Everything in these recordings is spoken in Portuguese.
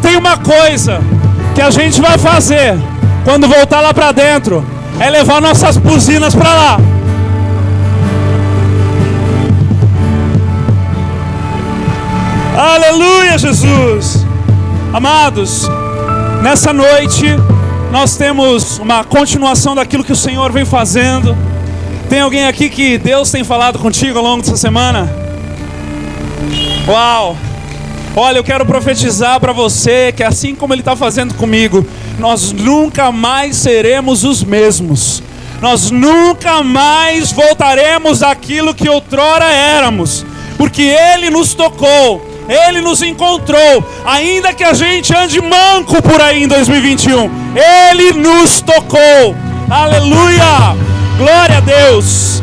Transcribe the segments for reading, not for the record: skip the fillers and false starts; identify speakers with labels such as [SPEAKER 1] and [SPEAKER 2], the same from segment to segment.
[SPEAKER 1] tem uma coisa que a gente vai fazer quando voltar lá para dentro, é levar nossas buzinas para lá. Aleluia, Jesus. Amados, nessa noite nós temos uma continuação daquilo que o Senhor vem fazendo. Tem alguém aqui que Deus tem falado contigo ao longo dessa semana? Uau! Olha, eu quero profetizar para você que assim como Ele está fazendo comigo, nós nunca mais seremos os mesmos. Nós nunca mais voltaremos àquilo que outrora éramos, porque Ele nos tocou, Ele nos encontrou. Ainda que a gente ande manco por aí em 2021, Ele nos tocou. Aleluia! Glória a Deus!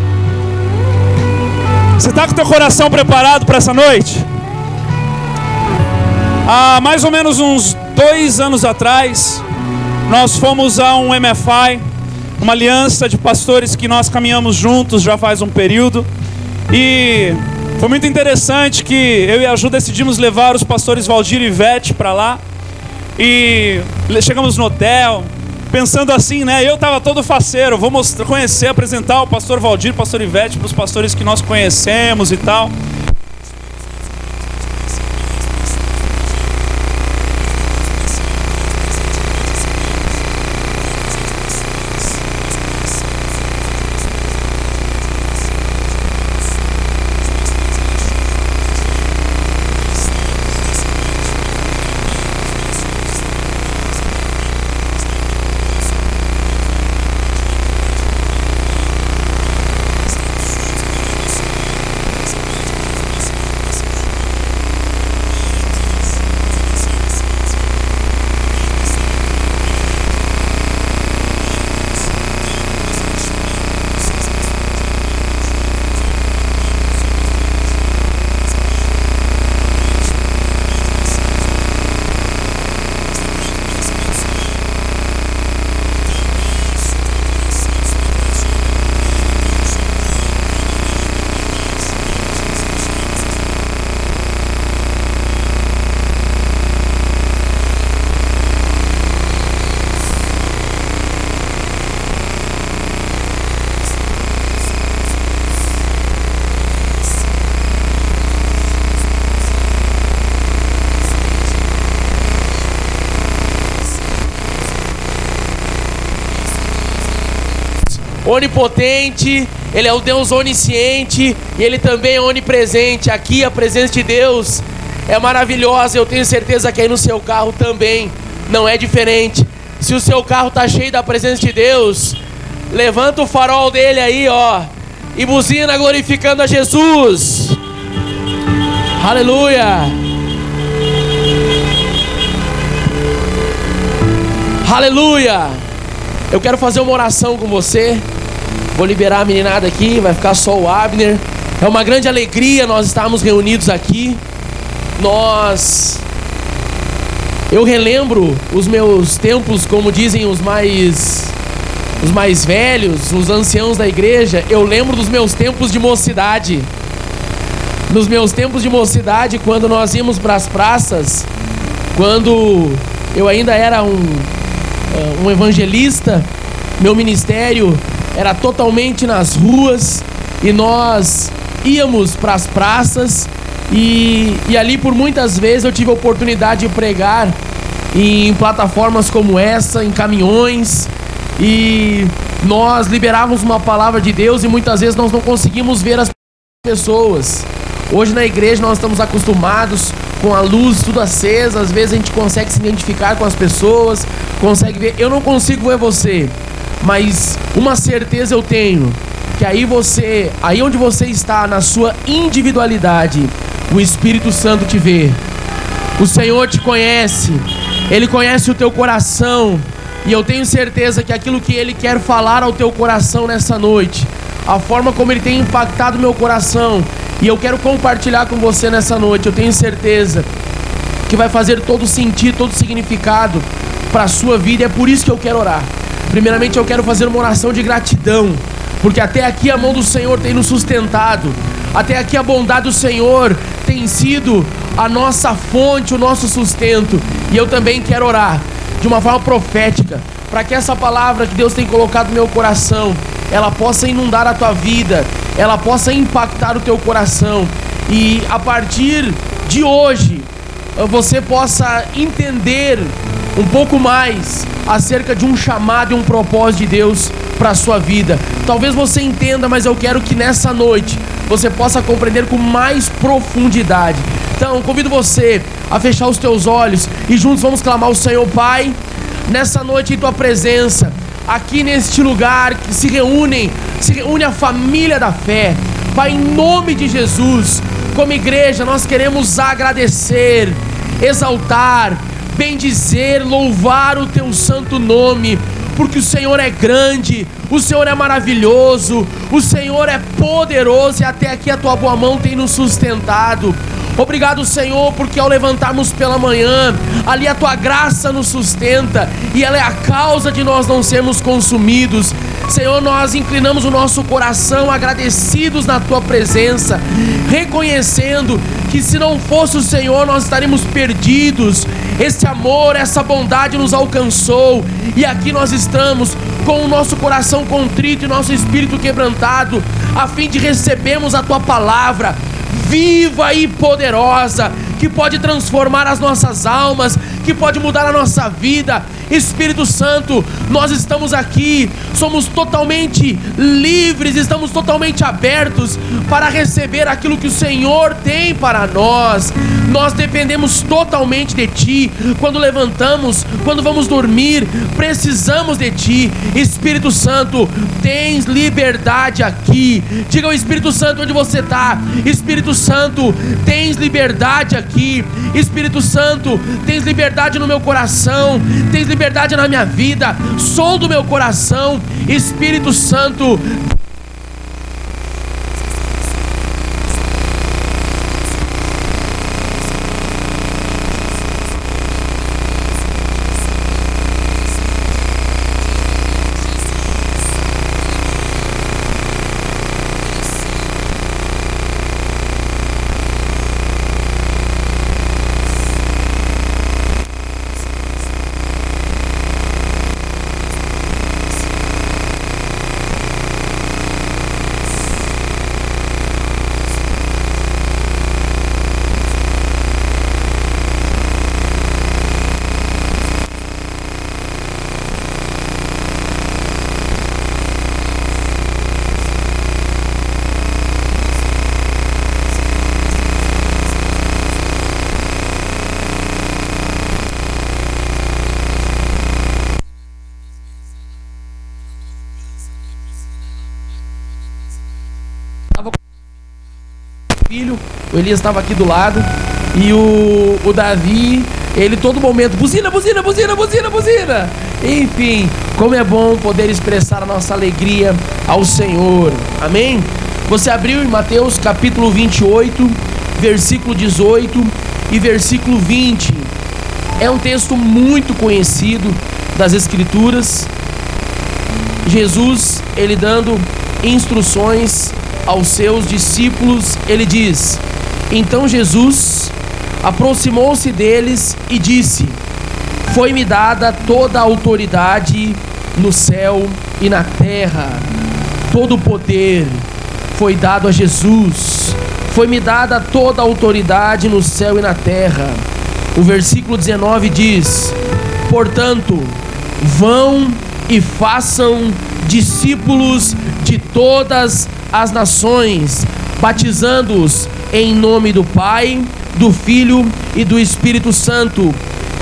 [SPEAKER 1] Você está com o teu coração preparado para essa noite? Há mais ou menos uns 2 anos atrás, nós fomos a um MFI, uma aliança de pastores que nós caminhamos juntos já faz um período. E foi muito interessante que eu e a Ju decidimos levar os pastores Valdir e Ivete para lá. E chegamos no hotel, pensando assim, né? Eu estava todo faceiro, vou conhecer, apresentar o pastor Valdir, o pastor Ivete para os pastores que nós conhecemos e tal.
[SPEAKER 2] Onipotente, Ele é o Deus onisciente e Ele também é onipresente. Aqui a presença de Deus é maravilhosa. Eu tenho certeza que aí no seu carro também não é diferente. Se o seu carro está cheio da presença de Deus, levanta o farol dele aí, ó, e buzina glorificando a Jesus. Aleluia. Aleluia. Eu quero fazer uma oração com você. Vou liberar a meninada aqui, vai ficar só o Abner. É uma grande alegria nós estarmos reunidos aqui. Eu relembro os meus tempos, como dizem os mais velhos, os anciãos da igreja. Eu lembro dos meus tempos de mocidade. Nos meus tempos de mocidade, quando nós íamos para as praças, quando eu ainda era um evangelista, meu ministério era totalmente nas ruas e nós íamos para as praças e ali por muitas vezes eu tive a oportunidade de pregar em plataformas como essa, em caminhões, e nós liberávamos uma palavra de Deus e muitas vezes nós não conseguimos ver as pessoas. Hoje na igreja nós estamos acostumados com a luz tudo acesa, às vezes a gente consegue se identificar com as pessoas, consegue ver. Eu não consigo ver você, mas uma certeza eu tenho, que aí onde você está, na sua individualidade, o Espírito Santo te vê. O Senhor te conhece, Ele conhece o teu coração, e eu tenho certeza que aquilo que Ele quer falar ao teu coração nessa noite, a forma como Ele tem impactado meu coração, e eu quero compartilhar com você nessa noite, eu tenho certeza que vai fazer todo sentido, todo significado para a sua vida. É por isso que eu quero orar. Primeiramente eu quero fazer uma oração de gratidão, porque até aqui a mão do Senhor tem nos sustentado. Até aqui a bondade do Senhor tem sido a nossa fonte, o nosso sustento. E eu também quero orar de uma forma profética, para que essa palavra que Deus tem colocado no meu coração, ela possa inundar a tua vida, ela possa impactar o teu coração, e a partir de hoje você possa entender um pouco mais acerca de um chamado e um propósito de Deus para a sua vida. Talvez você entenda, mas eu quero que nessa noite você possa compreender com mais profundidade. Então convido você a fechar os teus olhos e juntos vamos clamar ao Senhor. Pai, nessa noite em tua presença, aqui neste lugar que se reúne a família da fé, Pai, em nome de Jesus, como igreja nós queremos agradecer, exaltar, bendizer, louvar o teu santo nome, porque o Senhor é grande, o Senhor é maravilhoso, o Senhor é poderoso, e até aqui a tua boa mão tem nos sustentado. Obrigado, Senhor, porque ao levantarmos pela manhã, ali a tua graça nos sustenta, e ela é a causa de nós não sermos consumidos. Senhor, nós inclinamos o nosso coração agradecidos na tua presença, reconhecendo que se não fosse o Senhor nós estaríamos perdidos. Esse amor, essa bondade nos alcançou, e aqui nós estamos com o nosso coração contrito e nosso espírito quebrantado, a fim de recebermos a tua palavra viva e poderosa, que pode transformar as nossas almas, que pode mudar a nossa vida. Espírito Santo, nós estamos aqui, somos totalmente livres, estamos totalmente abertos para receber aquilo que o Senhor tem para nós. Nós dependemos totalmente de Ti. Quando levantamos, quando vamos dormir, precisamos de Ti. Espírito Santo, tens liberdade aqui. Diga ao Espírito Santo onde você está. Espírito Santo, tens liberdade aqui. Espírito Santo, tens liberdade no meu coração, tens liberdade na minha vida. Som do meu coração, Espírito Santo. Filho, o Elias estava aqui do lado, e o Davi, ele todo momento, buzina, buzina, buzina, buzina, buzina. Enfim, como é bom poder expressar a nossa alegria ao Senhor, amém? Você abriu em Mateus capítulo 28, versículo 18 e versículo 20. É um texto muito conhecido das Escrituras. Jesus, ele dando instruções aos seus discípulos, ele diz: então Jesus aproximou-se deles e disse: foi-me dada toda a autoridade no céu e na terra. Todo o poder foi dado a Jesus. Foi-me dada toda a autoridade no céu e na terra. O versículo 19 diz: portanto, vão e façam discípulos de todas as nações, batizando-os em nome do Pai, do Filho e do Espírito Santo,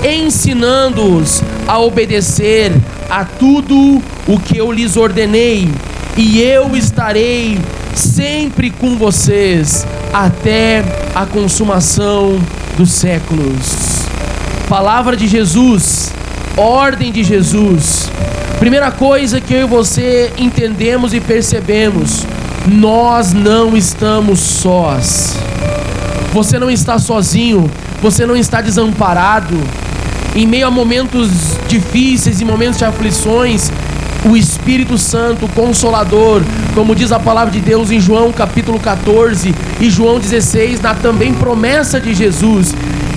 [SPEAKER 2] ensinando-os a obedecer a tudo o que eu lhes ordenei, e eu estarei sempre com vocês até a consumação dos séculos. Palavra de Jesus, ordem de Jesus. Primeira coisa que eu e você entendemos e percebemos: nós não estamos sós. Você não está sozinho, você não está desamparado. Em meio a momentos difíceis e momentos de aflições, o Espírito Santo, o Consolador, como diz a palavra de Deus em João capítulo 14 e João 16, na também promessa de Jesus,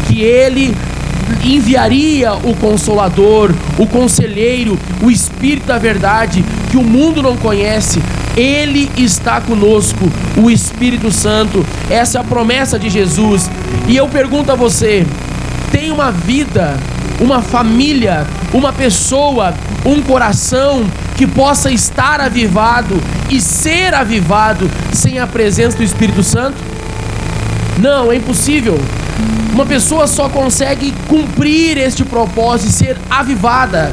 [SPEAKER 2] que Ele enviaria o Consolador, o Conselheiro, o Espírito da verdade, que o mundo não conhece. Ele está conosco, o Espírito Santo. Essa é a promessa de Jesus. E eu pergunto a você: tem uma vida, uma família, uma pessoa, um coração que possa estar avivado e ser avivado sem a presença do Espírito Santo? Não, é impossível. Uma pessoa só consegue cumprir este propósito e ser avivada.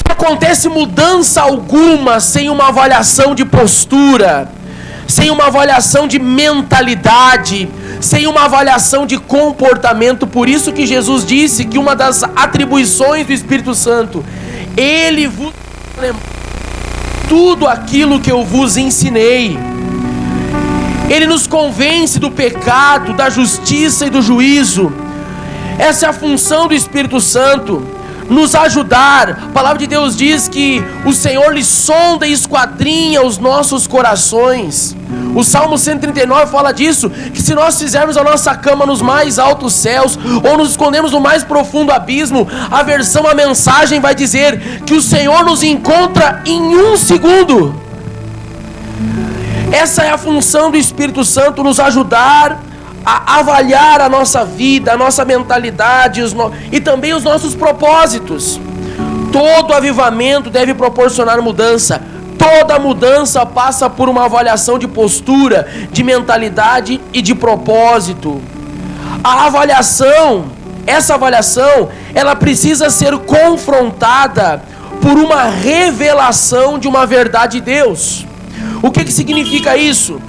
[SPEAKER 2] Acontece mudança alguma sem uma avaliação de postura, sem uma avaliação de mentalidade, sem uma avaliação de comportamento. Por isso que Jesus disse que uma das atribuições do Espírito Santo, Ele vos lembra tudo aquilo que eu vos ensinei. Ele nos convence do pecado, da justiça e do juízo. Essa é a função do Espírito Santo, nos ajudar. A palavra de Deus diz que o Senhor lhe sonda e esquadrinha os nossos corações. O Salmo 139 fala disso, que se nós fizermos a nossa cama nos mais altos céus, ou nos escondermos no mais profundo abismo, a mensagem vai dizer que o Senhor nos encontra em 1 segundo. Essa é a função do Espírito Santo, nos ajudar a avaliar a nossa vida, a nossa mentalidade e também os nossos propósitos. Todo avivamento deve proporcionar mudança. Toda mudança passa por uma avaliação de postura, de mentalidade e de propósito. Essa avaliação, ela precisa ser confrontada por uma revelação de uma verdade de Deus. O que significa isso?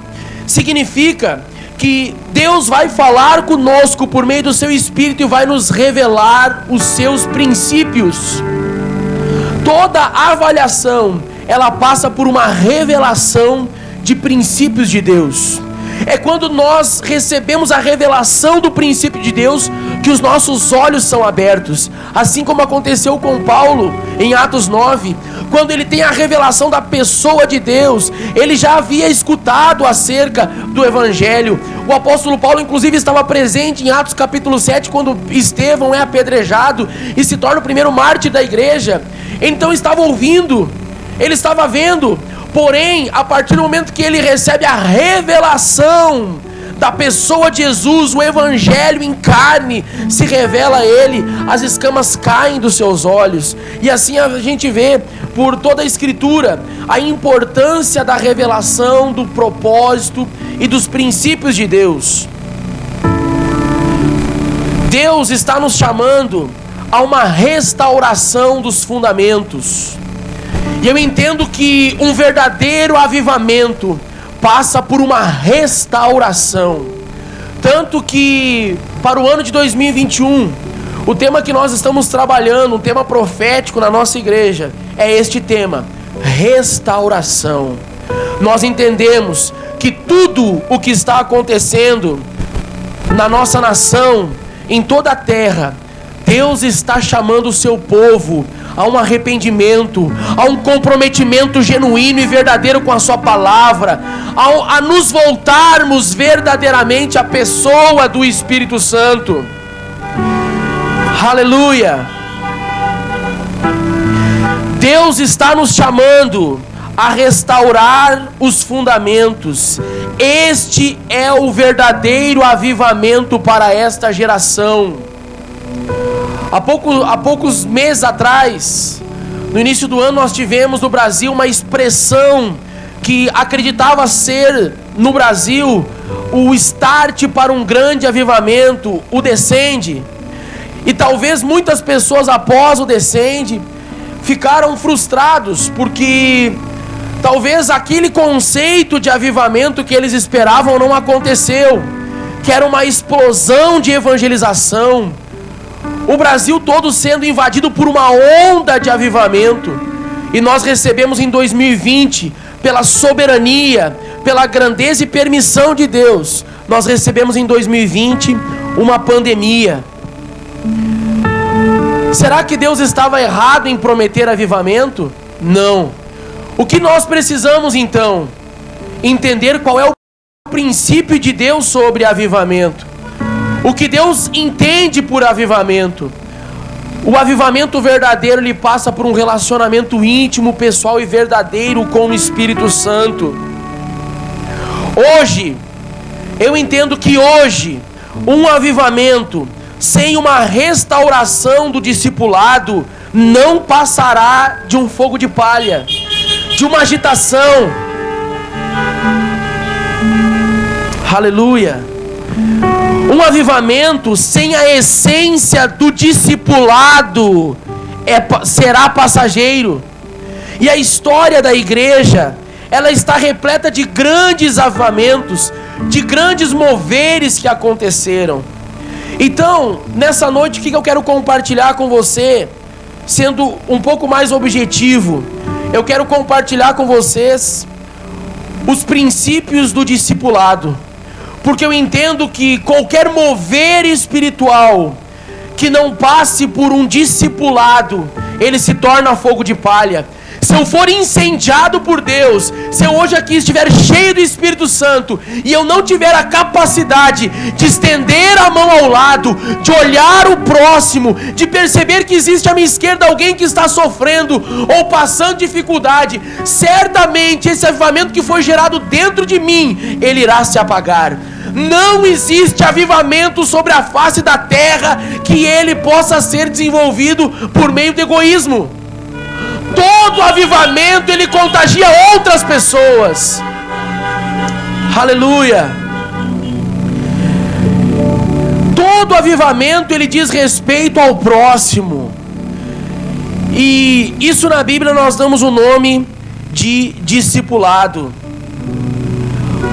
[SPEAKER 2] Significa que Deus vai falar conosco por meio do seu Espírito e vai nos revelar os seus princípios. Toda avaliação, ela passa por uma revelação de princípios de Deus. É quando nós recebemos a revelação do princípio de Deus que os nossos olhos são abertos. Assim como aconteceu com Paulo em Atos 9, quando ele tem a revelação da pessoa de Deus. Ele já havia escutado acerca do Evangelho. O apóstolo Paulo inclusive estava presente em Atos capítulo 7, quando Estevão é apedrejado e se torna o primeiro mártir da igreja. Então estava ouvindo, ele estava vendo. Porém, a partir do momento que ele recebe a revelação da pessoa de Jesus, o Evangelho em carne se revela a ele, as escamas caem dos seus olhos. E assim a gente vê por toda a Escritura a importância da revelação do propósito e dos princípios de Deus. Deus está nos chamando a uma restauração dos fundamentos. E eu entendo que um verdadeiro avivamento passa por uma restauração. Tanto que para o ano de 2021, o tema que nós estamos trabalhando, um tema profético na nossa igreja, é este tema: restauração. Nós entendemos que tudo o que está acontecendo na nossa nação, em toda a terra, Deus está chamando o seu povo a um arrependimento, a um comprometimento genuíno e verdadeiro com a sua palavra, a nos voltarmos verdadeiramente à pessoa do Espírito Santo. Aleluia! Deus está nos chamando a restaurar os fundamentos. Este é o verdadeiro avivamento para esta geração. Há poucos meses atrás, no início do ano, nós tivemos no Brasil uma expressão que acreditava ser, no Brasil, o start para um grande avivamento, o Descende. E talvez muitas pessoas após o Descende ficaram frustrados, porque talvez aquele conceito de avivamento que eles esperavam não aconteceu, que era uma explosão de evangelização, o Brasil todo sendo invadido por uma onda de avivamento. E nós recebemos em 2020, pela soberania, pela grandeza e permissão de Deus, nós recebemos em 2020 uma pandemia. Será que Deus estava errado em prometer avivamento? Não. O que nós precisamos então? Entender qual é o princípio de Deus sobre avivamento. O que Deus entende por avivamento. O avivamento verdadeiro, ele passa por um relacionamento íntimo, pessoal e verdadeiro com o Espírito Santo. Hoje, eu entendo que hoje, um avivamento sem uma restauração do discipulado não passará de um fogo de palha, de uma agitação. Aleluia. Um avivamento sem a essência do discipulado será passageiro. E a história da igreja, ela está repleta de grandes avivamentos, de grandes moveres que aconteceram. Então, nessa noite, o que eu quero compartilhar com você, sendo um pouco mais objetivo, eu quero compartilhar com vocês os princípios do discipulado. Porque eu entendo que qualquer mover espiritual que não passe por um discipulado, ele se torna fogo de palha. Se eu for incendiado por Deus, se eu hoje aqui estiver cheio do Espírito Santo e eu não tiver a capacidade de estender a mão ao lado, de olhar o próximo, de perceber que existe à minha esquerda alguém que está sofrendo ou passando dificuldade, certamente esse avivamento que foi gerado dentro de mim, ele irá se apagar. Não existe avivamento sobre a face da terra que ele possa ser desenvolvido por meio do egoísmo. Todo avivamento ele contagia outras pessoas. Aleluia. Todo avivamento ele diz respeito ao próximo. E isso na Bíblia nós damos o nome de discipulado.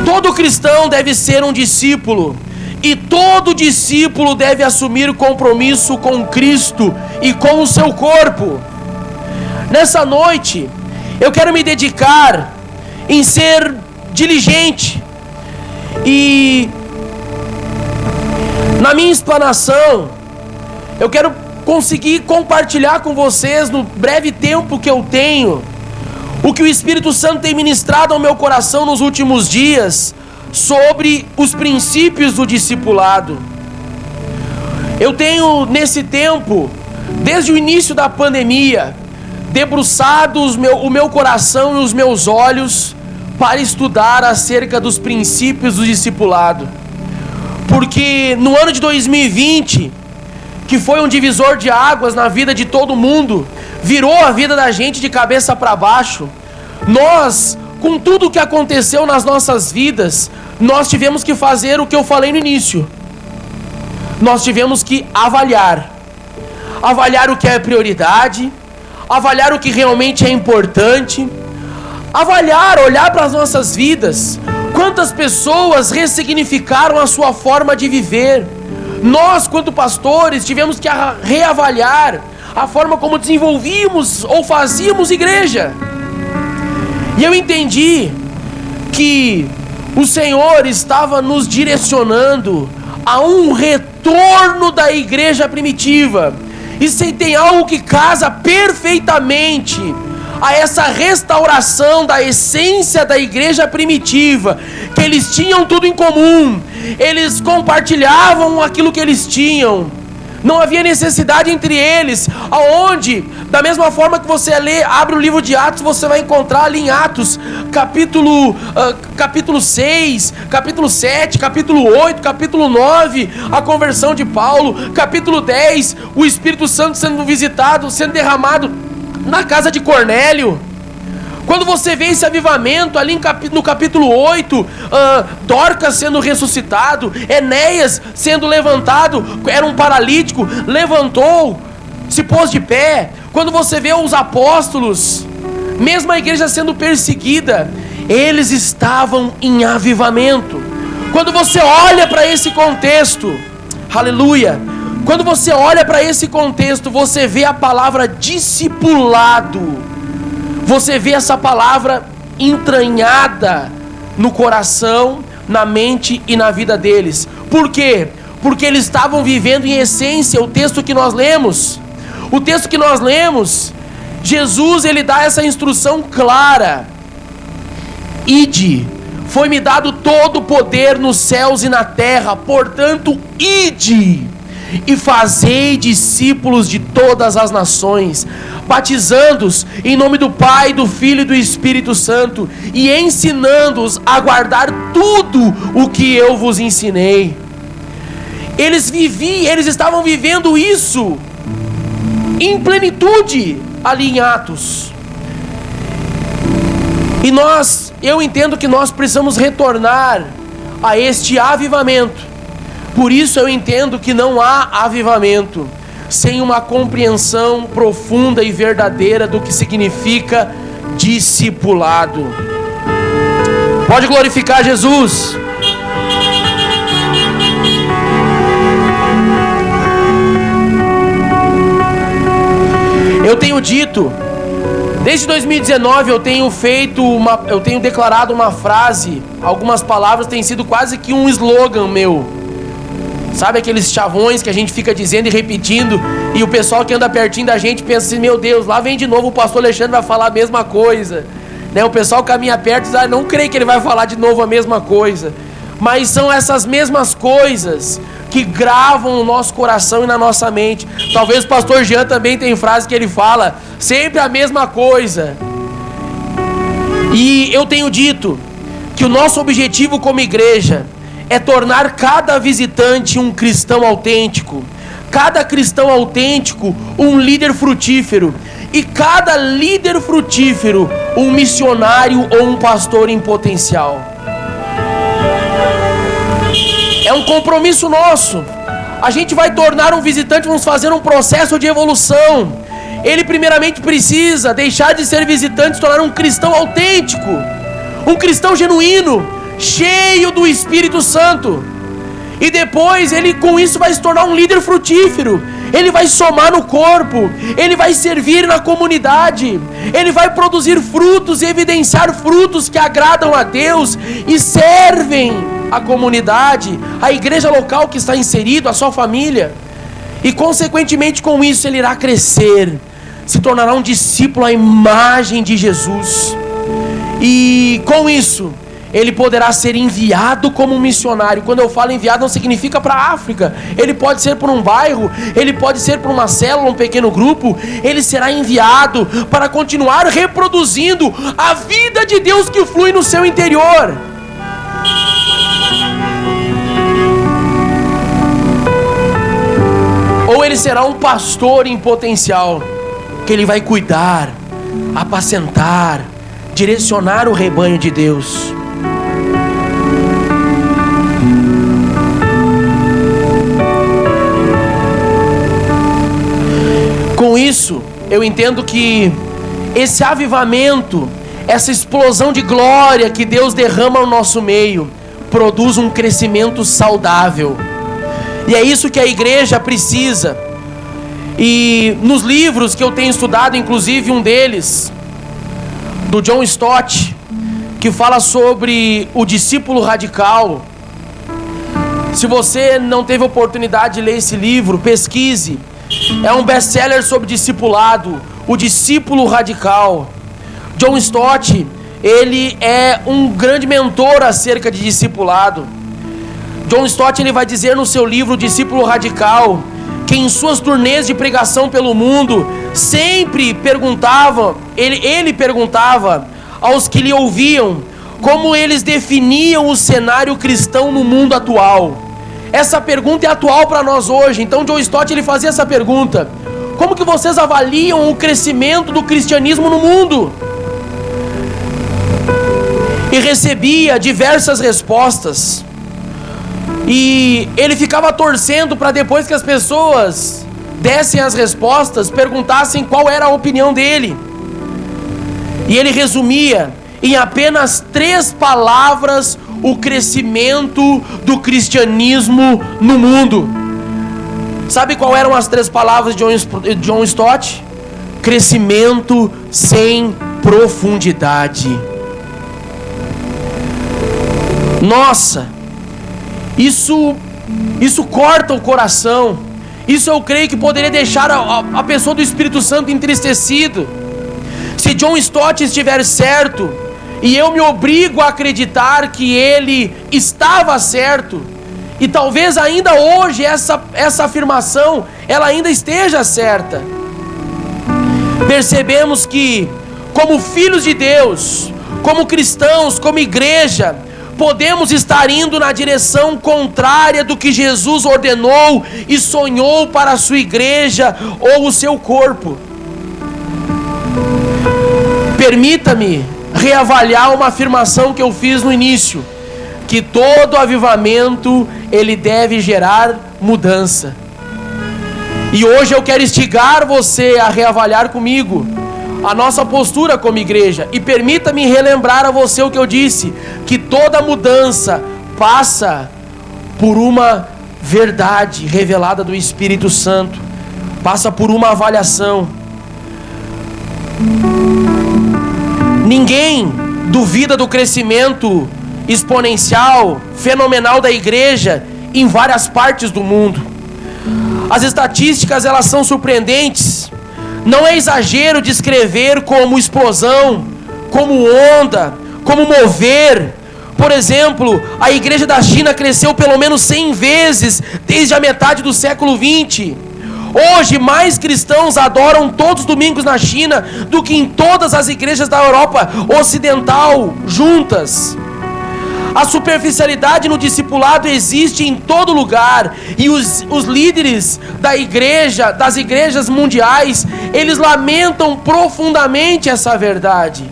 [SPEAKER 2] Todo cristão deve ser um discípulo. E todo discípulo deve assumir compromisso com Cristo e com o seu corpo. Nessa noite, eu quero me dedicar em ser diligente. E na minha explanação, eu quero conseguir compartilhar com vocês, no breve tempo que eu tenho, o que o Espírito Santo tem ministrado ao meu coração nos últimos dias, sobre os princípios do discipulado. Eu tenho nesse tempo, desde o início da pandemia, debruçado o meu coração e os meus olhos para estudar acerca dos princípios do discipulado. porque no ano de 2020, que foi um divisor de águas na vida de todo mundo, virou a vida da gente de cabeça para baixo. Nós, com tudo o que aconteceu nas nossas vidas, nós tivemos que fazer o que eu falei no início. Nós tivemos que avaliar o que é prioridade, avaliar o que realmente é importante, olhar para as nossas vidas. Quantas pessoas ressignificaram a sua forma de viver? Nós, quanto pastores, tivemos que reavaliar a forma como desenvolvíamos ou fazíamos igreja. E eu entendi que o Senhor estava nos direcionando a um retorno da igreja primitiva. E se tem algo que casa perfeitamente a essa restauração da essência da igreja primitiva, que eles tinham tudo em comum, eles compartilhavam aquilo que eles tinham, não havia necessidade entre eles, aonde, da mesma forma que você abre o livro de Atos, você vai encontrar ali em Atos, capítulo 6, capítulo 7, capítulo 8, capítulo 9, a conversão de Paulo, capítulo 10, o Espírito Santo sendo visitado, sendo derramado na casa de Cornélio. Quando você vê esse avivamento ali no capítulo 8, Dorcas sendo ressuscitado, Enéas sendo levantado, era um paralítico, levantou, se pôs de pé. Quando você vê os apóstolos, mesmo a igreja sendo perseguida, eles estavam em avivamento. Quando você olha para esse contexto, aleluia, quando você olha para esse contexto, você vê a palavra discipulado. Você vê essa palavra entranhada no coração, na mente e na vida deles. Por quê? Porque eles estavam vivendo em essência o texto que nós lemos. O texto que nós lemos, Jesus, ele dá essa instrução clara: ide, foi-me dado todo o poder nos céus e na terra, portanto, ide e fazei discípulos de todas as nações, batizando-os em nome do Pai, do Filho e do Espírito Santo, e ensinando-os a guardar tudo o que eu vos ensinei. Eles estavam vivendo isso em plenitude ali em Atos. E eu entendo que nós precisamos retornar a este avivamento. Por isso eu entendo que não há avivamento sem uma compreensão profunda e verdadeira do que significa discipulado. Pode glorificar Jesus. Eu tenho dito, desde 2019 eu tenho declarado uma frase, algumas palavras têm sido quase que um slogan meu. Sabe aqueles chavões que a gente fica dizendo e repetindo, e o pessoal que anda pertinho da gente pensa assim: meu Deus, lá vem de novo o pastor Alexandre, vai falar a mesma coisa, né? O pessoal caminha perto e diz: não creio que ele vai falar de novo a mesma coisa. Mas são essas mesmas coisas que gravam no nosso coração e na nossa mente. Talvez o pastor Jean também tem frase que ele fala sempre a mesma coisa. E eu tenho dito que o nosso objetivo como igreja é tornar cada visitante um cristão autêntico, cada cristão autêntico um líder frutífero, e cada líder frutífero um missionário ou um pastor em potencial. É um compromisso nosso. A gente vai tornar um visitante, vamos fazer um processo de evolução. Ele primeiramente precisa deixar de ser visitante, se tornar um cristão autêntico, um cristão genuíno, cheio do Espírito Santo. E depois ele com isso vai se tornar um líder frutífero. Ele vai somar no corpo, ele vai servir na comunidade, ele vai produzir frutos e evidenciar frutos que agradam a Deus e servem a comunidade, a igreja local que está inserido, a sua família. E consequentemente com isso ele irá crescer, se tornará um discípulo à imagem de Jesus. E com isso ele poderá ser enviado como um missionário. Quando eu falo enviado, não significa para a África. Ele pode ser para um bairro, ele pode ser para uma célula, um pequeno grupo. Ele será enviado para continuar reproduzindo a vida de Deus que flui no seu interior. ele será um pastor em potencial, que ele vai cuidar, apacentar, direcionar o rebanho de Deus. Com isso, eu entendo que esse avivamento, essa explosão de glória que Deus derrama no nosso meio, produz um crescimento saudável. E é isso que a igreja precisa. E nos livros que eu tenho estudado, inclusive um deles, do John Stott, que fala sobre o discípulo radical. Se você não teve oportunidade de ler esse livro, pesquise. É um best-seller sobre discipulado, o discípulo radical. John Stott, ele é um grande mentor acerca de discipulado. John Stott, ele vai dizer no seu livro Discípulo Radical, que em suas turnês de pregação pelo mundo, sempre perguntava, ele perguntava aos que lhe ouviam, como eles definiam o cenário cristão no mundo atual. Essa pergunta é atual para nós hoje. Então John Stott, ele fazia essa pergunta: como que vocês avaliam o crescimento do cristianismo no mundo? E recebia diversas respostas. E ele ficava torcendo para depois que as pessoas dessem as respostas, perguntassem qual era a opinião dele. E ele resumia em apenas 3 palavras o crescimento do cristianismo no mundo. Sabe qual eram as 3 palavras de John Stott? Crescimento sem profundidade. Nossa, isso corta o coração. Isso eu creio que poderia deixar a pessoa do Espírito Santo entristecido. Se John Stott estiver certo, e eu me obrigo a acreditar que ele estava certo, e talvez ainda hoje essa afirmação ela ainda esteja certa, percebemos que, como filhos de Deus, como cristãos, como igreja, podemos estar indo na direção contrária do que Jesus ordenou e sonhou para a sua igreja ou o seu corpo. Permita-me reavaliar uma afirmação que eu fiz no início, que todo avivamento ele deve gerar mudança. E hoje eu quero instigar você a reavaliar comigo a nossa postura como igreja. E permita-me relembrar a você o que eu disse, que toda mudança passa por uma verdade revelada do Espírito Santo, passa por uma avaliação. Ninguém duvida do crescimento exponencial, fenomenal da igreja em várias partes do mundo. As estatísticas, elas são surpreendentes. Não é exagero descrever como explosão, como onda, como mover. Por exemplo, a igreja da China cresceu pelo menos 100 vezes desde a metade do século 20. Hoje, mais cristãos adoram todos os domingos na China do que em todas as igrejas da Europa Ocidental juntas. A superficialidade no discipulado existe em todo lugar, e os líderes das igrejas mundiais, eles lamentam profundamente essa verdade.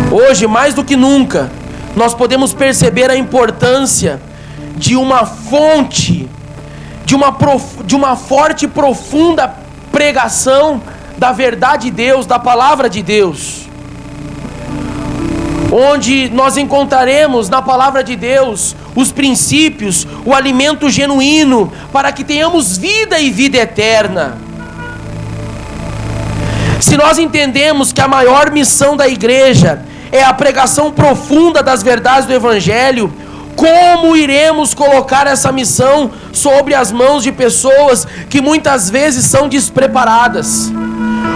[SPEAKER 2] Hoje, mais do que nunca, nós podemos perceber a importância de uma fonte, de uma forte e profunda pregação da verdade de Deus, da palavra de Deus, onde nós encontraremos na palavra de Deus os princípios, o alimento genuíno, para que tenhamos vida e vida eterna. Se nós entendemos que a maior missão da igreja é a pregação profunda das verdades do Evangelho, como iremos colocar essa missão sobre as mãos de pessoas que muitas vezes são despreparadas?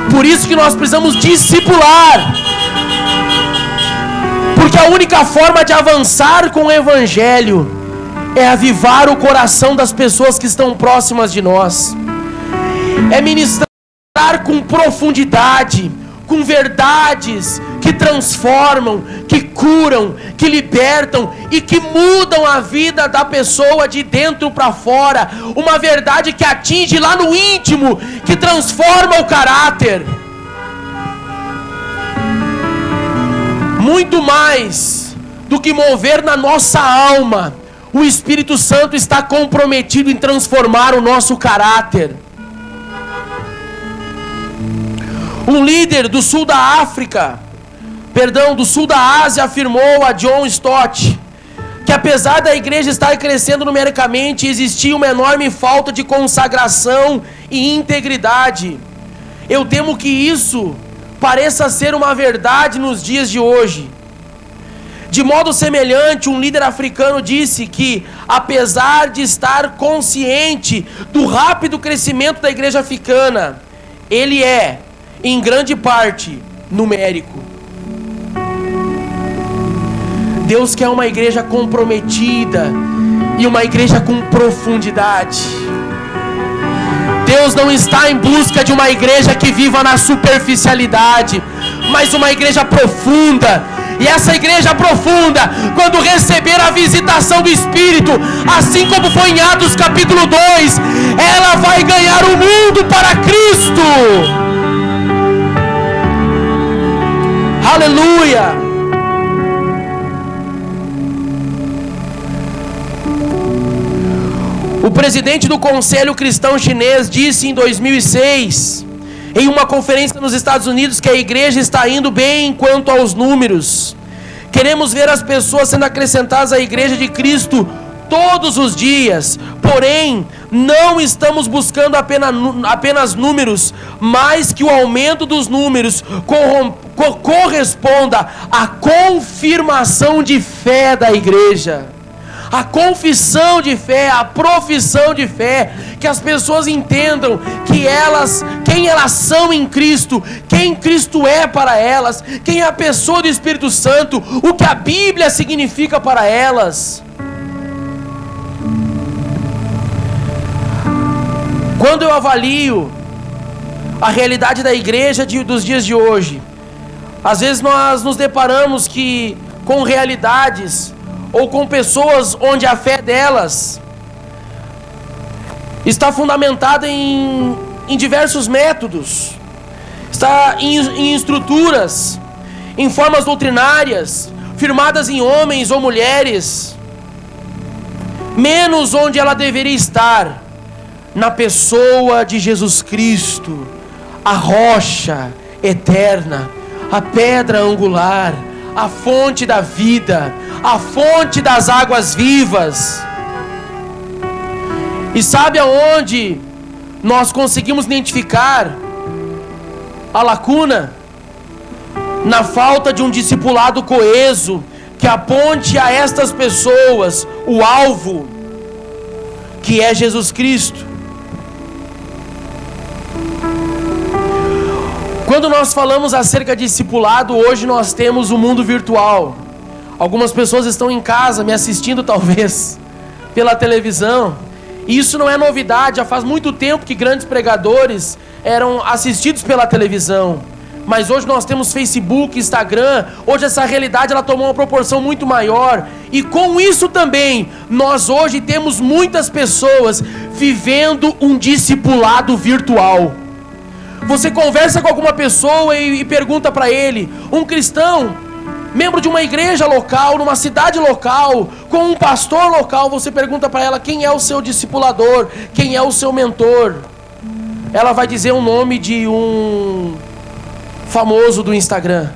[SPEAKER 2] Por isso que nós precisamos discipular, porque a única forma de avançar com o Evangelho é avivar o coração das pessoas que estão próximas de nós, é ministrar com profundidade, com verdades que transformam, que curam, que libertam e que mudam a vida da pessoa de dentro para fora. Uma verdade que atinge lá no íntimo, que transforma o caráter. Muito mais do que mover na nossa alma, o Espírito Santo está comprometido em transformar o nosso caráter. Um líder do sul da Ásia afirmou a John Stott que apesar da igreja estar crescendo numericamente, existia uma enorme falta de consagração e integridade. Eu temo que isso pareça ser uma verdade nos dias de hoje. De modo semelhante, um líder africano disse que, apesar de estar consciente do rápido crescimento da igreja africana, ele é, em grande parte, numérico. Deus quer uma igreja comprometida e uma igreja com profundidade. Deus não está em busca de uma igreja que viva na superficialidade, mas uma igreja profunda. E essa igreja profunda, quando receber a visitação do Espírito, assim como foi em Atos capítulo 2, ela vai ganhar o mundo para Cristo. Aleluia! O presidente do Conselho Cristão Chinês disse em 2006, em uma conferência nos Estados Unidos, que a igreja está indo bem quanto aos números. Queremos ver as pessoas sendo acrescentadas à igreja de Cristo todos os dias. Porém, não estamos buscando apenas números, mas que o aumento dos números corresponda à confirmação de fé da igreja. A confissão de fé, a profissão de fé, que as pessoas entendam que quem elas são em Cristo, quem Cristo é para elas, quem é a pessoa do Espírito Santo, o que a Bíblia significa para elas. Quando eu avalio a realidade da igreja dos dias de hoje, às vezes nós nos deparamos com realidades ou com pessoas onde a fé delas está fundamentada em diversos métodos, está em estruturas, em formas doutrinárias, firmadas em homens ou mulheres, menos onde ela deveria estar, na pessoa de Jesus Cristo, a rocha eterna, a pedra angular, a fonte da vida, a fonte das águas vivas. E sabe aonde nós conseguimos identificar a lacuna? Na falta de um discipulado coeso que aponte a estas pessoas o alvo, que é Jesus Cristo. Quando nós falamos acerca de discipulado, hoje nós temos o mundo virtual. Algumas pessoas estão em casa me assistindo, talvez, pela televisão. E isso não é novidade, já faz muito tempo que grandes pregadores eram assistidos pela televisão. Mas hoje nós temos Facebook, Instagram. Hoje essa realidade ela tomou uma proporção muito maior. E com isso também, nós hoje temos muitas pessoas vivendo um discipulado virtual. Você conversa com alguma pessoa e pergunta para ele, um cristão, membro de uma igreja local, numa cidade local, com um pastor local, você pergunta para ela quem é o seu discipulador, quem é o seu mentor. Ela vai dizer o nome de um famoso do Instagram.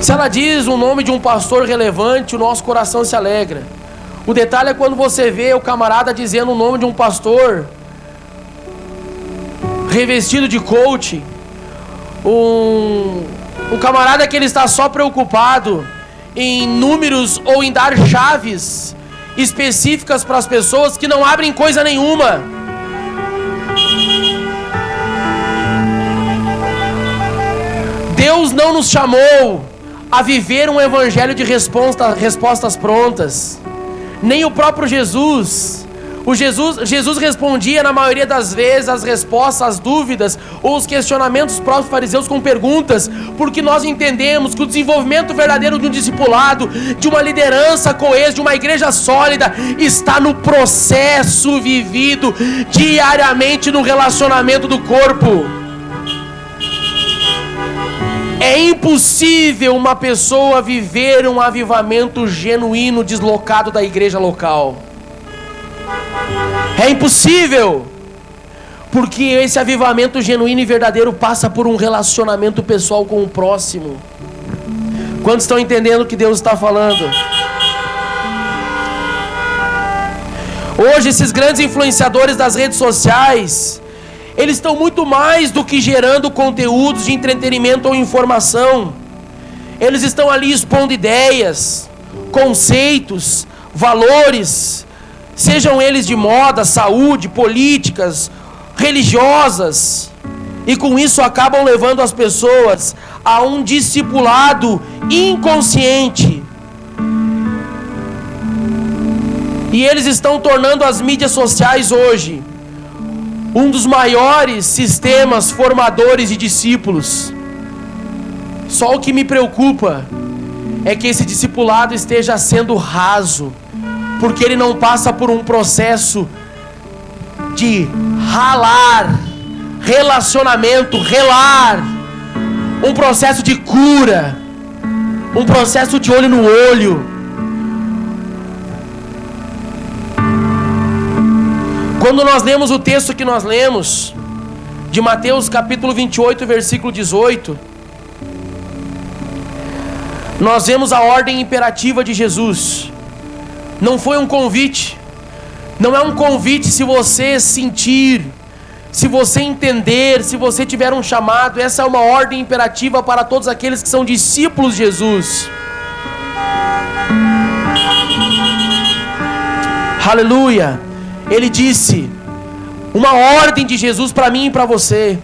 [SPEAKER 2] Se ela diz o nome de um pastor relevante, o nosso coração se alegra. O detalhe é quando você vê o camarada dizendo o nome de um pastor revestido de coaching, um camarada que ele está só preocupado em números ou em dar chaves específicas para as pessoas que não abrem coisa nenhuma. Deus não nos chamou a viver um evangelho de respostas prontas. Nem o próprio Jesus. Jesus respondia na maioria das vezes as respostas, as dúvidas ou os questionamentos dos próprios fariseus com perguntas, porque nós entendemos que o desenvolvimento verdadeiro de um discipulado, de uma liderança coesa, de uma igreja sólida, está no processo vivido diariamente no relacionamento do corpo. É impossível uma pessoa viver um avivamento genuíno deslocado da igreja local. É impossível, porque esse avivamento genuíno e verdadeiro passa por um relacionamento pessoal com o próximo. Quantos estão entendendo o que Deus está falando? Hoje esses grandes influenciadores das redes sociais, eles estão muito mais do que gerando conteúdos de entretenimento ou informação. Eles estão ali expondo ideias, conceitos, valores, sejam eles de moda, saúde, políticas, religiosas, e com isso acabam levando as pessoas a um discipulado inconsciente. E eles estão tornando as mídias sociais hoje um dos maiores sistemas formadores de discípulos. Só o que me preocupa é que esse discipulado esteja sendo raso, porque ele não passa por um processo de ralar, relacionamento, relar, um processo de cura, um processo de olho no olho. Quando nós lemos o texto que nós lemos, de Mateus capítulo 28, versículo 18, nós vemos a ordem imperativa de Jesus. Não foi um convite, não é um convite se você sentir, se você entender, se você tiver um chamado. Essa é uma ordem imperativa para todos aqueles que são discípulos de Jesus. Aleluia! Ele disse, uma ordem de Jesus para mim e para você.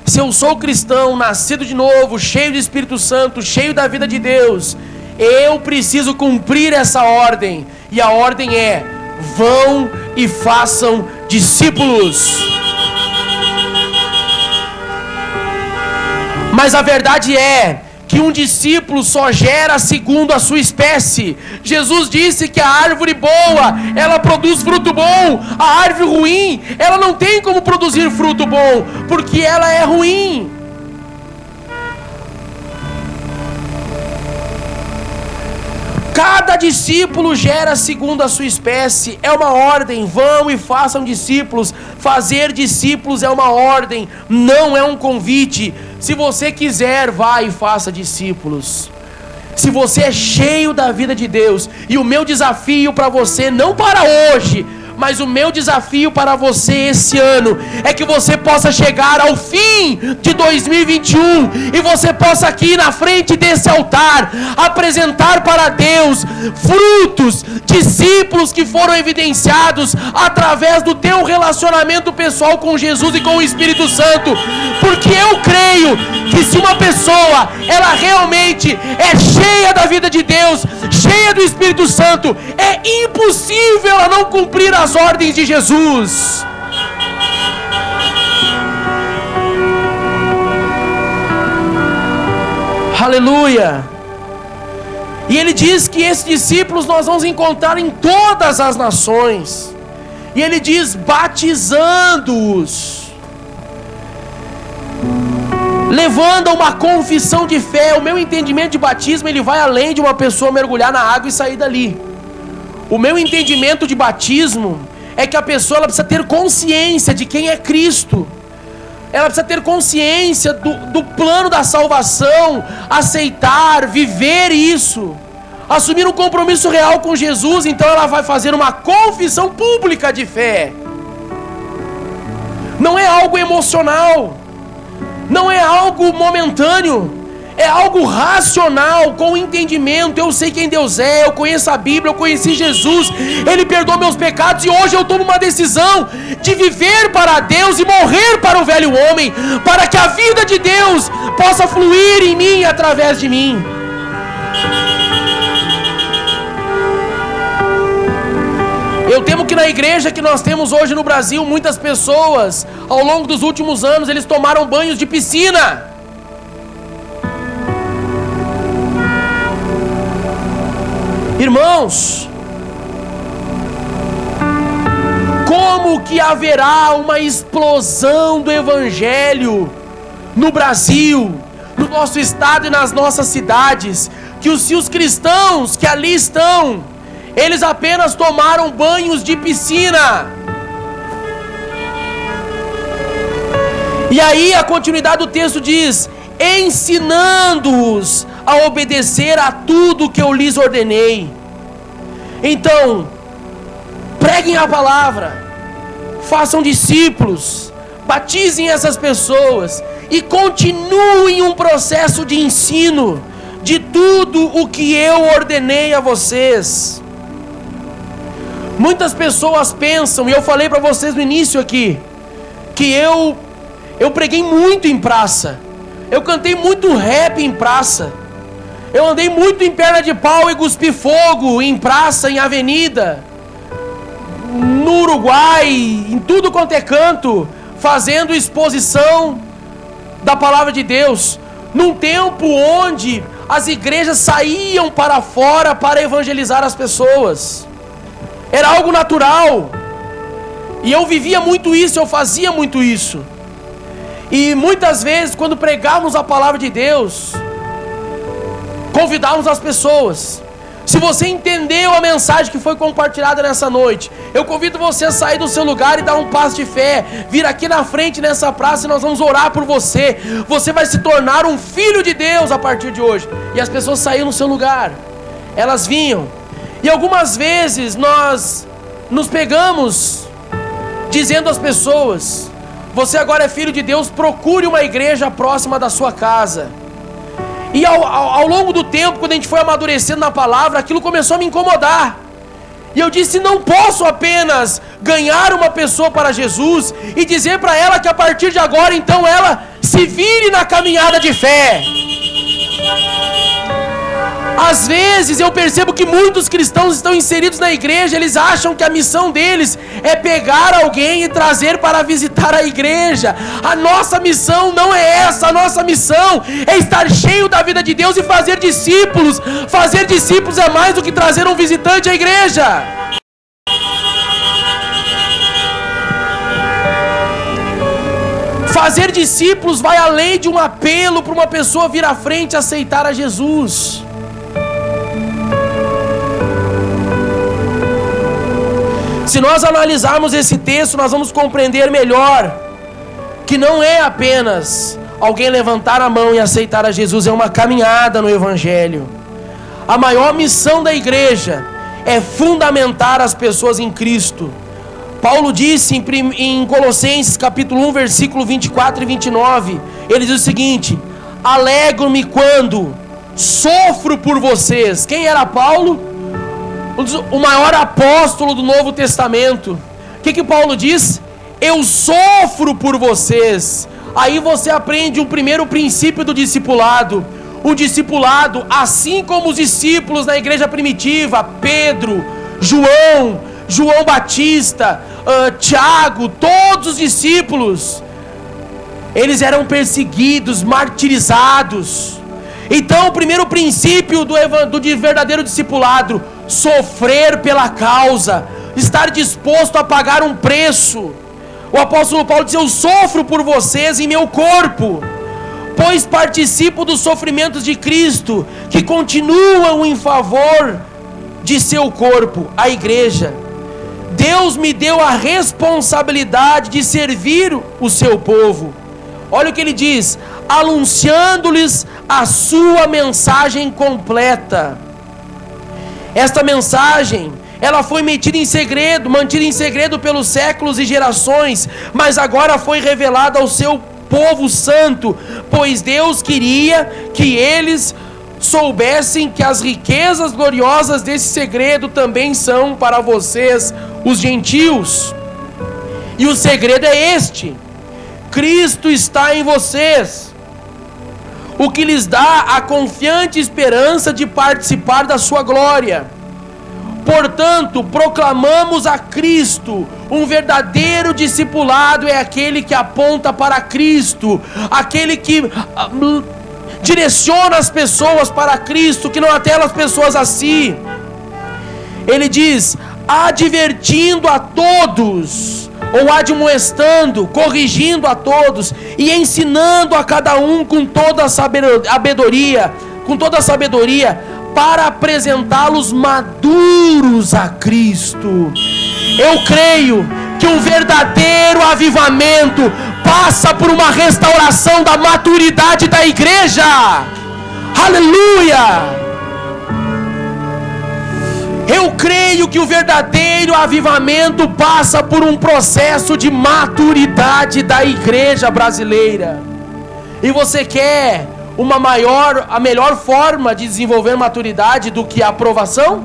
[SPEAKER 2] Se eu sou cristão, nascido de novo, cheio do Espírito Santo, cheio da vida de Deus, eu preciso cumprir essa ordem. E a ordem é: vão e façam discípulos. Mas a verdade é que um discípulo só gera segundo a sua espécie. Jesus disse que a árvore boa, ela produz fruto bom. A árvore ruim, ela não tem como produzir fruto bom, porque ela é ruim. Cada discípulo gera segundo a sua espécie. É uma ordem, vão e façam discípulos. Fazer discípulos é uma ordem, não é um convite. Se você quiser, vá e faça discípulos. Se você é cheio da vida de Deus, e o meu desafio para você, não para hoje, mas o meu desafio para você esse ano é que você possa chegar ao fim de 2021 e você possa aqui na frente desse altar apresentar para Deus frutos, discípulos que foram evidenciados através do teu relacionamento pessoal com Jesus e com o Espírito Santo. Porque eu creio que se uma pessoa, ela realmente é cheia da vida de Deus, cheia do Espírito Santo, é impossível ela não cumprir as ordens de Jesus. Aleluia. E ele diz que esses discípulos nós vamos encontrar em todas as nações. E ele diz: batizando-os, levando a uma confissão de fé. O meu entendimento de batismo, ele vai além de uma pessoa mergulhar na água e sair dali. O meu entendimento de batismo é que a pessoa, ela precisa ter consciência de quem é Cristo. Ela precisa ter consciência do plano da salvação, aceitar, viver isso, assumir um compromisso real com Jesus. Então ela vai fazer uma confissão pública de fé. Não é algo emocional, não é algo momentâneo, é algo racional, com entendimento. Eu sei quem Deus é, eu conheço a Bíblia, eu conheci Jesus, Ele perdoou meus pecados e hoje eu tomo uma decisão de viver para Deus e morrer para o velho homem, para que a vida de Deus possa fluir em mim e através de mim. Eu temo que na igreja que nós temos hoje no Brasil, muitas pessoas, ao longo dos últimos anos, eles tomaram banhos de piscina. Irmãos, como que haverá uma explosão do evangelho no Brasil, no nosso estado e nas nossas cidades, se os cristãos que ali estão, eles apenas tomaram banhos de piscina? E aí a continuidade do texto diz: ensinando-os a obedecer a tudo que eu lhes ordenei. Então, preguem a palavra, façam discípulos, batizem essas pessoas e continuem um processo de ensino de tudo o que eu ordenei a vocês. Muitas pessoas pensam, e eu falei para vocês no início aqui, que eu preguei muito em praça, eu cantei muito rap em praça, eu andei muito em perna de pau e cuspi fogo em praça, em avenida, no Uruguai, em tudo quanto é canto, fazendo exposição da palavra de Deus, num tempo onde as igrejas saíam para fora para evangelizar as pessoas. Era algo natural, e eu vivia muito isso, eu fazia muito isso. E muitas vezes, quando pregávamos a palavra de Deus, convidávamos as pessoas. Se você entendeu a mensagem que foi compartilhada nessa noite, eu convido você a sair do seu lugar e dar um passo de fé, vir aqui na frente nessa praça e nós vamos orar por você. Você vai se tornar um filho de Deus a partir de hoje. E as pessoas saíam no seu lugar, elas vinham. E algumas vezes nós nos pegamos dizendo às pessoas: você agora é filho de Deus, procure uma igreja próxima da sua casa. E ao longo do tempo, quando a gente foi amadurecendo na palavra, aquilo começou a me incomodar. E eu disse: não posso apenas ganhar uma pessoa para Jesus e dizer para ela que a partir de agora, então, ela se vire na caminhada de fé. Às vezes eu percebo que muitos cristãos estão inseridos na igreja, eles acham que a missão deles é pegar alguém e trazer para visitar a igreja. A nossa missão não é essa, a nossa missão é estar cheio da vida de Deus e fazer discípulos. Fazer discípulos é mais do que trazer um visitante à igreja. Fazer discípulos vai além de um apelo para uma pessoa vir à frente e aceitar a Jesus. Se nós analisarmos esse texto, nós vamos compreender melhor que não é apenas alguém levantar a mão e aceitar a Jesus, é uma caminhada no Evangelho. A maior missão da igreja é fundamentar as pessoas em Cristo. Paulo disse em Colossenses capítulo 1, versículo 24 e 29, ele diz o seguinte: alegro-me quando sofro por vocês. Quem era Paulo? O maior apóstolo do Novo Testamento. O que Paulo diz? Eu sofro por vocês. Aí você aprende um primeiro princípio do discipulado. O discipulado, assim como os discípulos na igreja primitiva, Pedro, João Batista, Tiago, todos os discípulos, eles eram perseguidos, martirizados. Então o primeiro princípio do verdadeiro discipulado: sofrer pela causa, estar disposto a pagar um preço. O apóstolo Paulo diz: eu sofro por vocês em meu corpo, pois participo dos sofrimentos de Cristo, que continuam em favor de seu corpo, a igreja. Deus me deu a responsabilidade de servir o seu povo. Olha o que ele diz: anunciando-lhes a sua mensagem completa. Esta mensagem, ela foi mantida em segredo pelos séculos e gerações, mas agora foi revelada ao seu povo santo, pois Deus queria que eles soubessem que as riquezas gloriosas desse segredo também são para vocês, os gentios. E o segredo é este: Cristo está em vocês, o que lhes dá a confiante esperança de participar da sua glória. Portanto, proclamamos a Cristo. Um verdadeiro discipulado é aquele que aponta para Cristo, aquele que direciona as pessoas para Cristo, que não atela as pessoas a si. Ele diz: advertindo a todos, ou admoestando, corrigindo a todos, e ensinando a cada um com toda a sabedoria, para apresentá-los maduros a Cristo. Eu creio que um verdadeiro avivamento passa por uma restauração da maturidade da igreja. Aleluia! Eu creio que o verdadeiro avivamento passa por um processo de maturidade da igreja brasileira. E você quer a melhor forma de desenvolver maturidade do que a aprovação?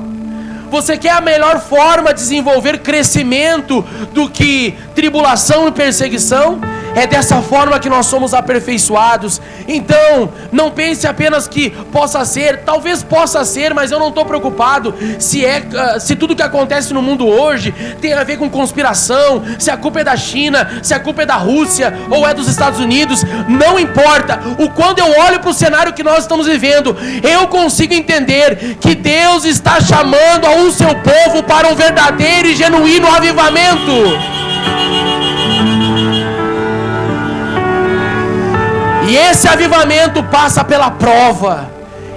[SPEAKER 2] Você quer a melhor forma de desenvolver crescimento do que tribulação e perseguição? É dessa forma que nós somos aperfeiçoados. Então, não pense apenas que possa ser, talvez possa ser, mas eu não estou preocupado se tudo que acontece no mundo hoje tem a ver com conspiração, se a culpa é da China, se a culpa é da Rússia ou é dos Estados Unidos. Não importa. Quando eu olho para o cenário que nós estamos vivendo, eu consigo entender que Deus está chamando o seu povo para um verdadeiro e genuíno avivamento. E esse avivamento passa pela prova.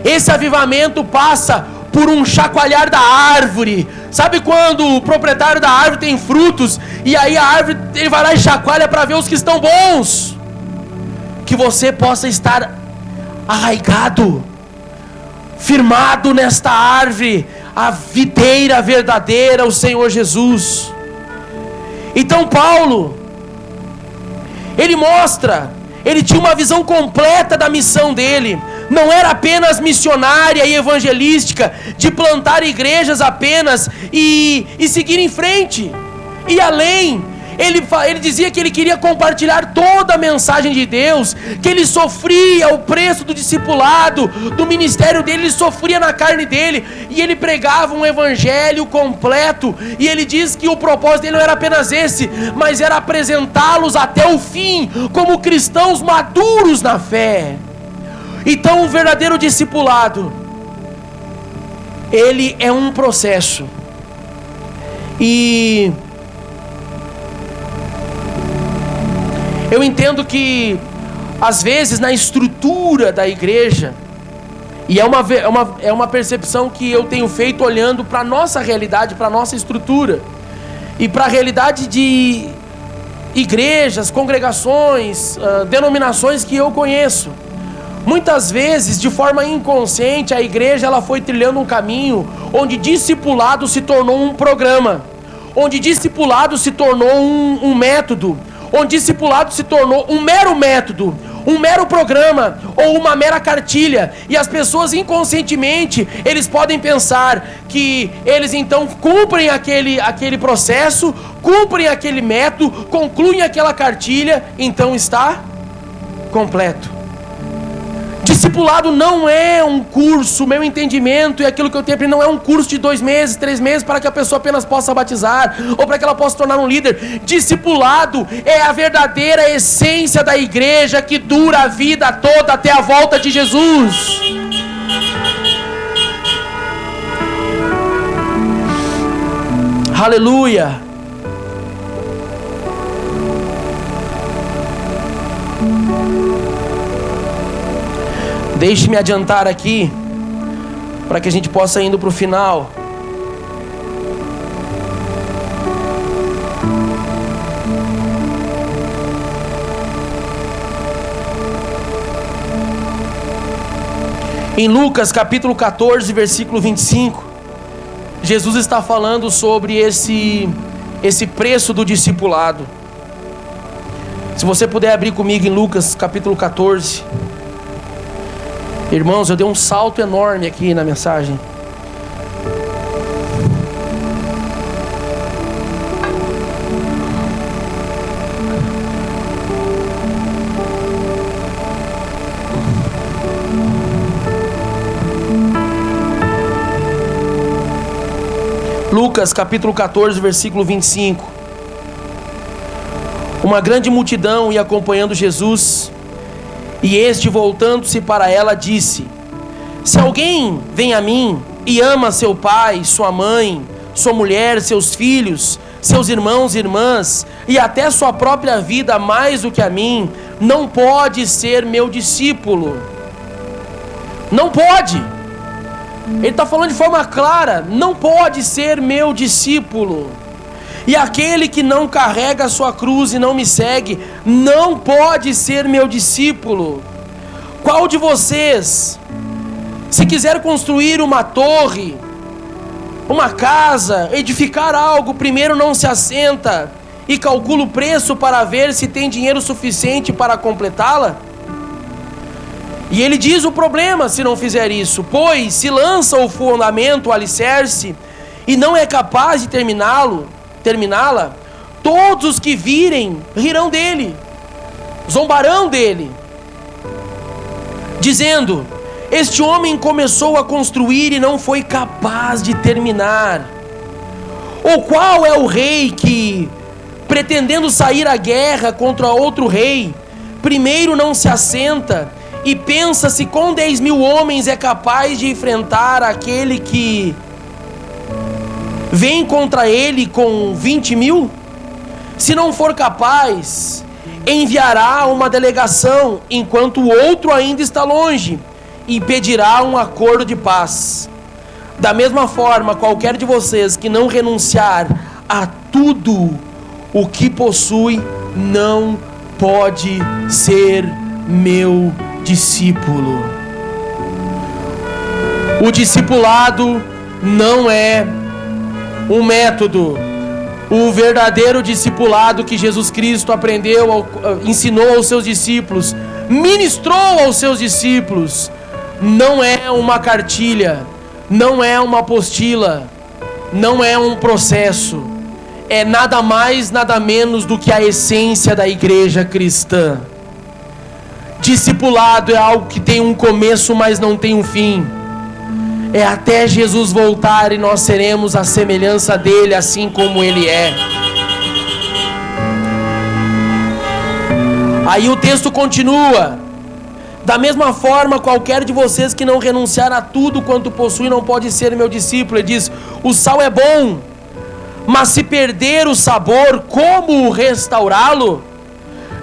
[SPEAKER 2] Esse avivamento passa por um chacoalhar da árvore. Sabe quando o proprietário da árvore tem frutos e aí a árvore, ele vai lá e chacoalha para ver os que estão bons? Que você possa estar arraigado, firmado nesta árvore, a videira verdadeira, o Senhor Jesus. Então Paulo, ele tinha uma visão completa da missão dele. Não era apenas missionária e evangelística, de plantar igrejas apenas e seguir em frente. E além, ele dizia que ele queria compartilhar toda a mensagem de Deus, que ele sofria o preço do discipulado, do ministério dele, ele sofria na carne dele, e ele pregava um evangelho completo. E ele diz que o propósito dele não era apenas esse, mas era apresentá-los até o fim, como cristãos maduros na fé. Então o verdadeiro discipulado, ele é um processo. E eu entendo que, às vezes, na estrutura da igreja, e é uma percepção que eu tenho feito olhando para a nossa realidade, para a nossa estrutura, e para a realidade de igrejas, congregações, denominações que eu conheço. Muitas vezes, de forma inconsciente, a igreja ela foi trilhando um caminho onde discipulado se tornou um programa, onde discipulado se tornou um método, onde discipulado se tornou um mero método, um mero programa ou uma mera cartilha. E as pessoas inconscientemente, eles podem pensar que eles então cumprem aquele processo, cumprem aquele método, concluem aquela cartilha, então está completo. Discipulado não é um curso, meu entendimento e aquilo que eu tenho aprendido, não é um curso de 2 meses, 3 meses para que a pessoa apenas possa batizar ou para que ela possa se tornar um líder. Discipulado é a verdadeira essência da igreja que dura a vida toda até a volta de Jesus. Aleluia. Deixe-me adiantar aqui, para que a gente possa ir indo para o final. Em Lucas capítulo 14, versículo 25, Jesus está falando sobre esse preço do discipulado. Se você puder abrir comigo em Lucas capítulo 14. Irmãos, eu dei um salto enorme aqui na mensagem. Lucas capítulo 14, versículo 25. Uma grande multidão ia acompanhando Jesus, e este, voltando-se para ela, disse: se alguém vem a mim e ama seu pai, sua mãe, sua mulher, seus filhos, seus irmãos e irmãs, e até sua própria vida mais do que a mim, não pode ser meu discípulo. Não pode. Ele está falando de forma clara: não pode ser meu discípulo. E aquele que não carrega a sua cruz e não me segue, não pode ser meu discípulo. Qual de vocês, se quiser construir uma torre, uma casa, edificar algo, primeiro não se assenta e calcula o preço para ver se tem dinheiro suficiente para completá-la? E ele diz o problema se não fizer isso: pois se lança o fundamento, o alicerce, e não é capaz de terminá-la, todos os que virem rirão dele, zombarão dele, dizendo: este homem começou a construir e não foi capaz de terminar. Ou qual é o rei que, pretendendo sair à guerra contra outro rei, primeiro não se assenta e pensa se com 10.000 homens é capaz de enfrentar aquele que vem contra ele com 20.000? Se não for capaz, enviará uma delegação enquanto o outro ainda está longe, e pedirá um acordo de paz. Da mesma forma, qualquer de vocês que não renunciar a tudo o que possui, não pode ser meu discípulo. O discipulado não é um método. O verdadeiro discipulado que Jesus Cristo ensinou aos seus discípulos, ministrou aos seus discípulos, não é uma cartilha, não é uma apostila, não é um processo. É nada mais, nada menos do que a essência da igreja cristã. Discipulado é algo que tem um começo, mas não tem um fim. É até Jesus voltar e nós seremos a semelhança dele, assim como ele é. Aí o texto continua: da mesma forma, qualquer de vocês que não renunciar a tudo quanto possui não pode ser meu discípulo. Ele diz: o sal é bom, mas se perder o sabor, como restaurá-lo?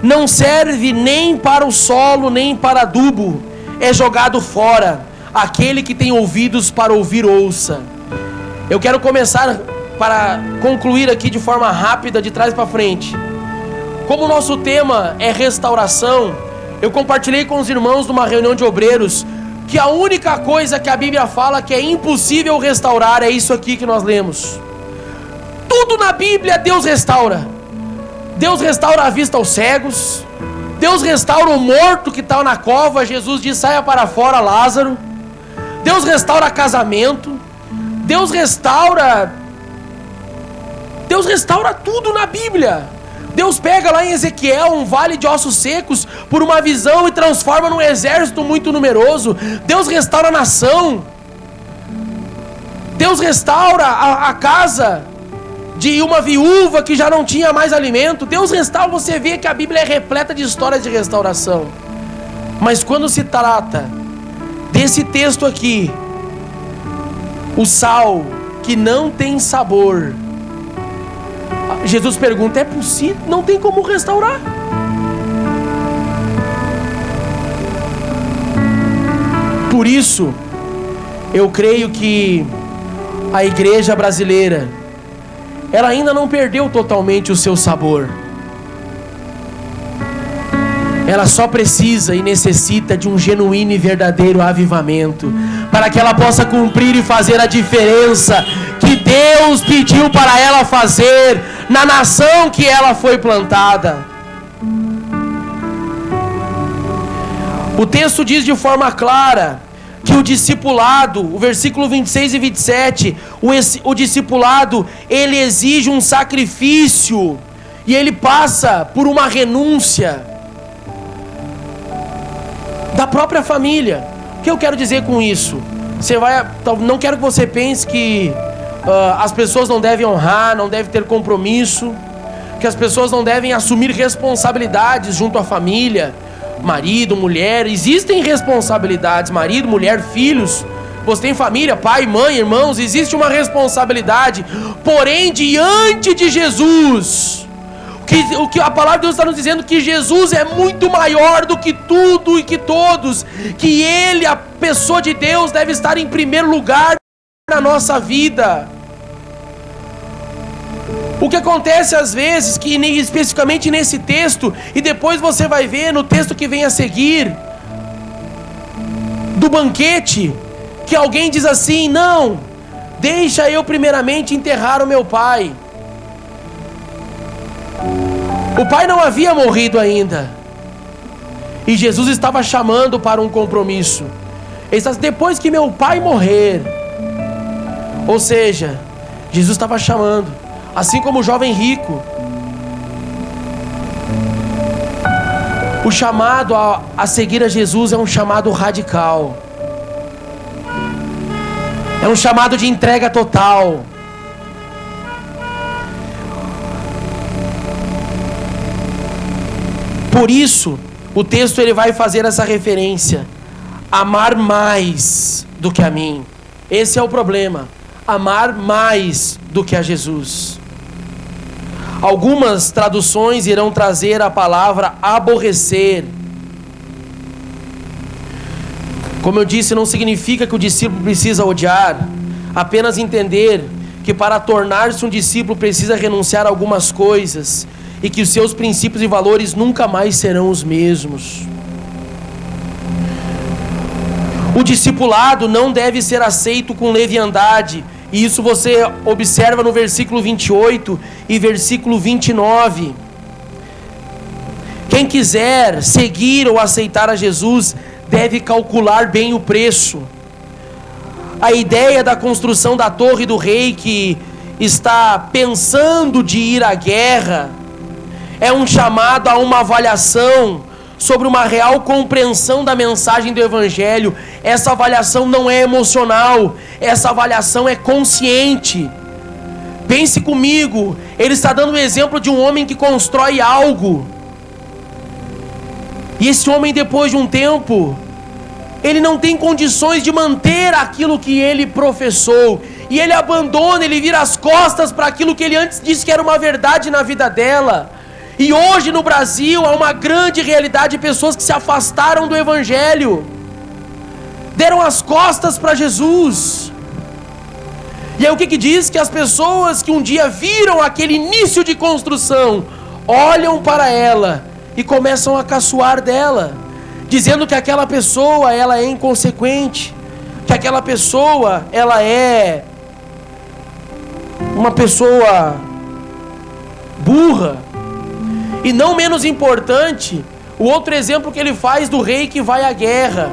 [SPEAKER 2] Não serve nem para o solo, nem para adubo, é jogado fora. Aquele que tem ouvidos para ouvir, ouça. Eu quero começar, para concluir aqui de forma rápida, de trás para frente. Como o nosso tema é restauração, eu compartilhei com os irmãos numa reunião de obreiros que a única coisa que a Bíblia fala que é impossível restaurar é isso aqui que nós lemos. Tudo na Bíblia Deus restaura. Deus restaura a vista aos cegos, Deus restaura o morto que está na cova. Jesus diz: saia para fora, Lázaro. Deus restaura casamento, Deus restaura tudo na Bíblia. Deus pega lá em Ezequiel um vale de ossos secos por uma visão e transforma num exército muito numeroso. Deus restaura a nação. Deus restaura a casa de uma viúva que já não tinha mais alimento. Deus restaura. Você vê que a Bíblia é repleta de histórias de restauração. Mas quando se trata desse texto aqui, o sal que não tem sabor, Jesus pergunta: é possível? Não tem como restaurar. Por isso, eu creio que a igreja brasileira, ela ainda não perdeu totalmente o seu sabor. Ela só precisa e necessita de um genuíno e verdadeiro avivamento, para que ela possa cumprir e fazer a diferença que Deus pediu para ela fazer na nação que ela foi plantada. O texto diz de forma clara que o discipulado, o versículo 26 e 27, o discipulado, ele exige um sacrifício, e ele passa por uma renúncia da própria família. O que eu quero dizer com isso? Não quero que você pense que as pessoas não devem honrar, não devem ter compromisso, que as pessoas não devem assumir responsabilidades junto à família, marido, mulher. Existem responsabilidades, marido, mulher, filhos. Você tem família, pai, mãe, irmãos, existe uma responsabilidade. Porém, diante de Jesus, o que a palavra de Deus está nos dizendo, que Jesus é muito maior do que tudo e que todos, que Ele, a pessoa de Deus, deve estar em primeiro lugar na nossa vida. O que acontece às vezes, que especificamente nesse texto, e depois você vai ver no texto que vem a seguir, do banquete, que alguém diz assim: não, deixa eu primeiramente enterrar o meu pai. O pai não havia morrido ainda, e Jesus estava chamando para um compromisso. Ele está, depois que meu pai morrer. Ou seja, Jesus estava chamando, assim como o jovem rico. O chamado a seguir a Jesus é um chamado radical, é um chamado de entrega total. Por isso, o texto ele vai fazer essa referência: amar mais do que a mim. Esse é o problema, amar mais do que a Jesus. Algumas traduções irão trazer a palavra aborrecer. Como eu disse, não significa que o discípulo precisa odiar, apenas entender que para tornar-se um discípulo precisa renunciar a algumas coisas, e que os seus princípios e valores nunca mais serão os mesmos. O discipulado não deve ser aceito com leviandade, e isso você observa no versículo 28 e versículo 29. Quem quiser seguir ou aceitar a Jesus deve calcular bem o preço. A ideia da construção da torre do rei, que está pensando de ir à guerra, é um chamado a uma avaliação sobre uma real compreensão da mensagem do Evangelho. Essa avaliação não é emocional, essa avaliação é consciente. Pense comigo, ele está dando o exemplo de um homem que constrói algo, e esse homem, depois de um tempo, ele não tem condições de manter aquilo que ele professou, e ele abandona, ele vira as costas para aquilo que ele antes disse que era uma verdade na vida dela. E hoje no Brasil há uma grande realidade de pessoas que se afastaram do Evangelho, deram as costas para Jesus. E aí o que diz? Que as pessoas que um dia viram aquele início de construção, olham para ela e começam a caçoar dela, dizendo que aquela pessoa ela é inconsequente, que aquela pessoa ela é uma pessoa burra. E não menos importante, o outro exemplo que ele faz do rei que vai à guerra.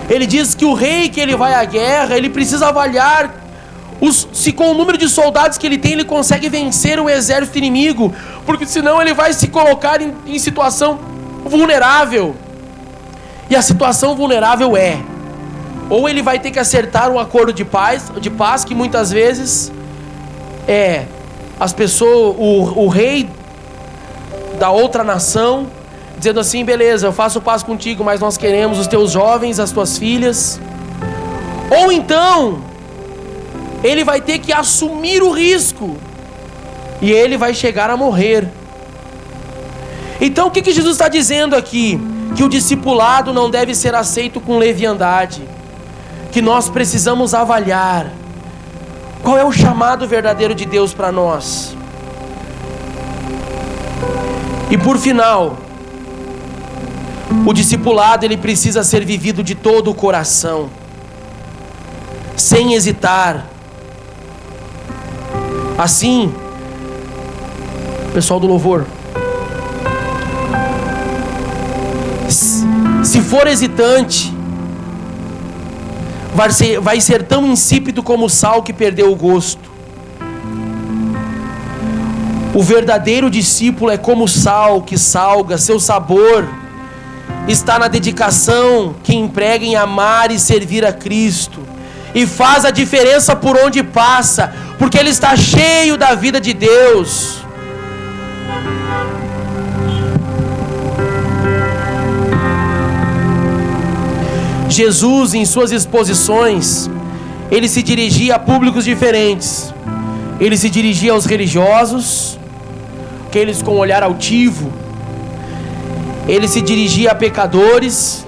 [SPEAKER 2] Ele diz que o rei que ele vai à guerra, ele precisa avaliar se com o número de soldados que ele tem, ele consegue vencer o exército inimigo, porque senão ele vai se colocar em situação vulnerável. E a situação vulnerável ou ele vai ter que acertar um acordo de paz, que muitas vezes as pessoas, o rei da outra nação, dizendo assim: beleza, eu faço paz contigo, mas nós queremos os teus jovens, as tuas filhas. Ou então ele vai ter que assumir o risco, e ele vai chegar a morrer. Então o que Jesus está dizendo aqui? Que o discipulado não deve ser aceito com leviandade, que nós precisamos avaliar qual é o chamado verdadeiro de Deus para nós. E por final, o discipulado ele precisa ser vivido de todo o coração, sem hesitar. Assim, pessoal do louvor, se for hesitante, vai ser tão insípido como o sal que perdeu o gosto. O verdadeiro discípulo é como o sal que salga, seu sabor está na dedicação que emprega em amar e servir a Cristo. e faz a diferença por onde passa, porque ele está cheio da vida de Deus. Jesus, em suas exposições, ele se dirigia a públicos diferentes. Ele se dirigia aos religiosos, aqueles com olhar altivo. Ele se dirigia a pecadores,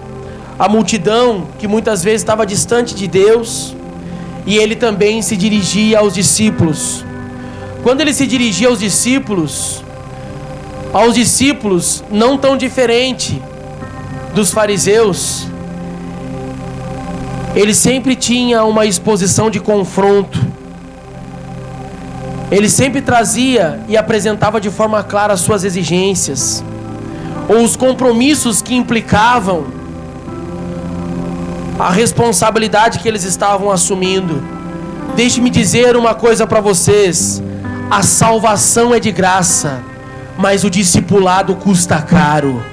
[SPEAKER 2] a multidão que muitas vezes estava distante de Deus. E ele também se dirigia aos discípulos. Quando ele se dirigia aos discípulos não tão diferente dos fariseus, ele sempre tinha uma exposição de confronto. Ele sempre trazia e apresentava de forma clara as suas exigências, ou os compromissos que implicavam a responsabilidade que eles estavam assumindo. Deixe-me dizer uma coisa para vocês: a salvação é de graça, mas o discipulado custa caro.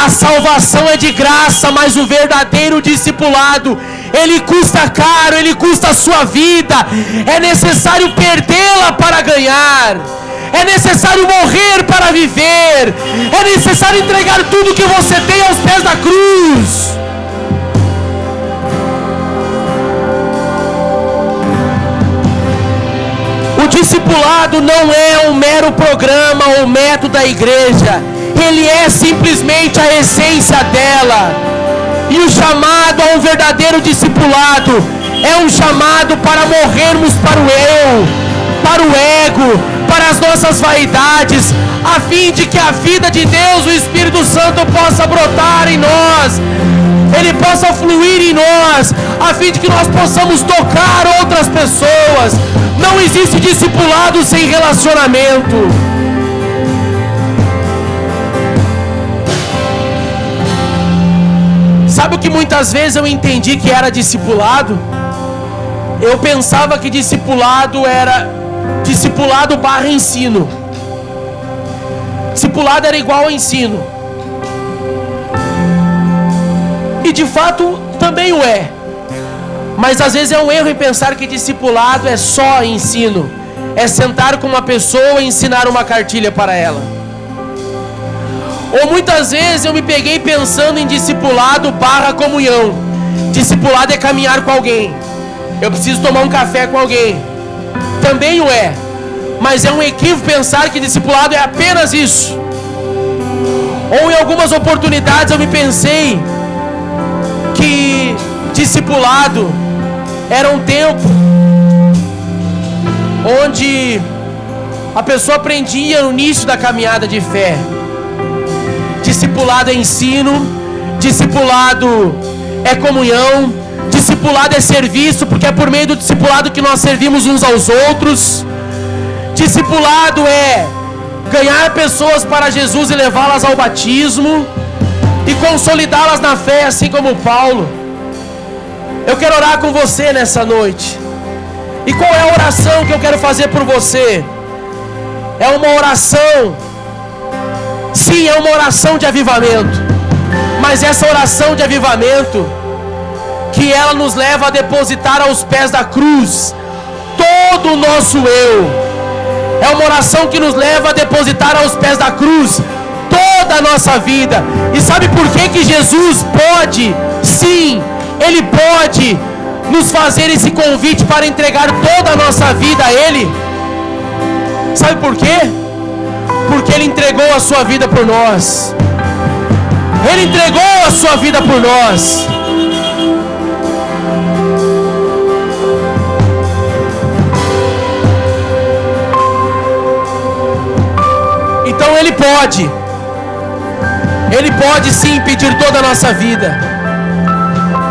[SPEAKER 2] A salvação é de graça, mas o verdadeiro discipulado, ele custa caro, ele custa a sua vida. É necessário perdê-la para ganhar. É necessário morrer para viver. É necessário entregar tudo que você tem aos pés da cruz. O discipulado não é um mero programa ou método da igreja. Ele é simplesmente a essência dela. E o chamado a um verdadeiro discipulado é um chamado para morrermos para o eu, para o ego, para as nossas vaidades, a fim de que a vida de Deus, o Espírito Santo, possa brotar em nós, ele possa fluir em nós, a fim de que nós possamos tocar outras pessoas. Não existe discipulado sem relacionamento. Sabe o que muitas vezes eu entendi que era discipulado? Eu pensava que discipulado era discipulado barra ensino. Discipulado era igual a ensino. E de fato também o é. Mas às vezes é um erro em pensar que discipulado é só ensino. É sentar com uma pessoa e ensinar uma cartilha para ela. Ou muitas vezes eu me peguei pensando em discipulado barra comunhão. Discipulado é caminhar com alguém. Eu preciso tomar um café com alguém. Também o é. Mas é um equívoco pensar que discipulado é apenas isso. Ou em algumas oportunidades eu me pensei que discipulado era um tempo onde a pessoa aprendia no início da caminhada de fé. Discipulado é ensino, discipulado é comunhão, discipulado é serviço, porque é por meio do discipulado que nós servimos uns aos outros. Discipulado é ganhar pessoas para Jesus e levá-las ao batismo e consolidá-las na fé, assim como Paulo. Eu quero orar com você nessa noite. E qual é a oração que eu quero fazer por você? É uma oração, sim, é uma oração de avivamento. Mas essa oração de avivamento, que ela nos leva a depositar aos pés da cruz todo o nosso eu. É uma oração que nos leva a depositar aos pés da cruz toda a nossa vida. E sabe por que Jesus pode, sim, Ele pode nos fazer esse convite para entregar toda a nossa vida a Ele? Sabe por quê? Porque Ele entregou a sua vida por nós. Ele entregou a sua vida por nós. Então Ele pode sim pedir toda a nossa vida.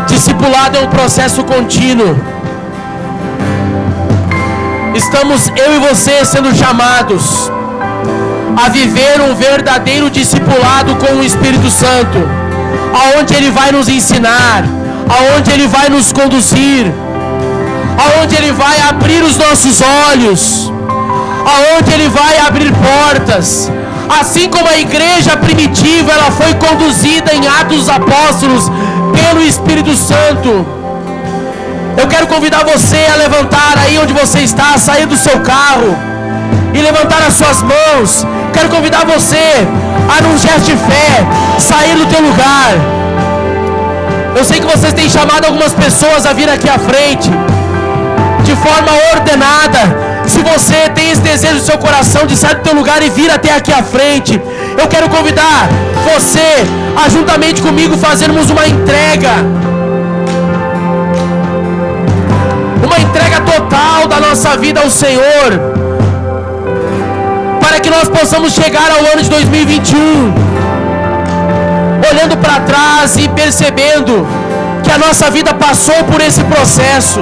[SPEAKER 2] Discipulado é um processo contínuo. Estamos, eu e você, sendo chamados a viver um verdadeiro discipulado com o Espírito Santo, aonde Ele vai nos ensinar, aonde Ele vai nos conduzir, aonde Ele vai abrir os nossos olhos, aonde Ele vai abrir portas. Assim como a igreja primitiva, ela foi conduzida em Atos dos Apóstolos pelo Espírito Santo. Eu quero convidar você a levantar aí onde você está, sair do seu carro e levantar as suas mãos. Quero convidar você a, num gesto de fé, sair do teu lugar. Eu sei que vocês têm chamado algumas pessoas a vir aqui à frente de forma ordenada. Se você tem esse desejo no seu coração de sair do teu lugar e vir até aqui à frente, eu quero convidar você a, juntamente comigo, fazermos uma entrega total da nossa vida ao Senhor, para que nós possamos chegar ao ano de 2021 olhando para trás e percebendo que a nossa vida passou por esse processo.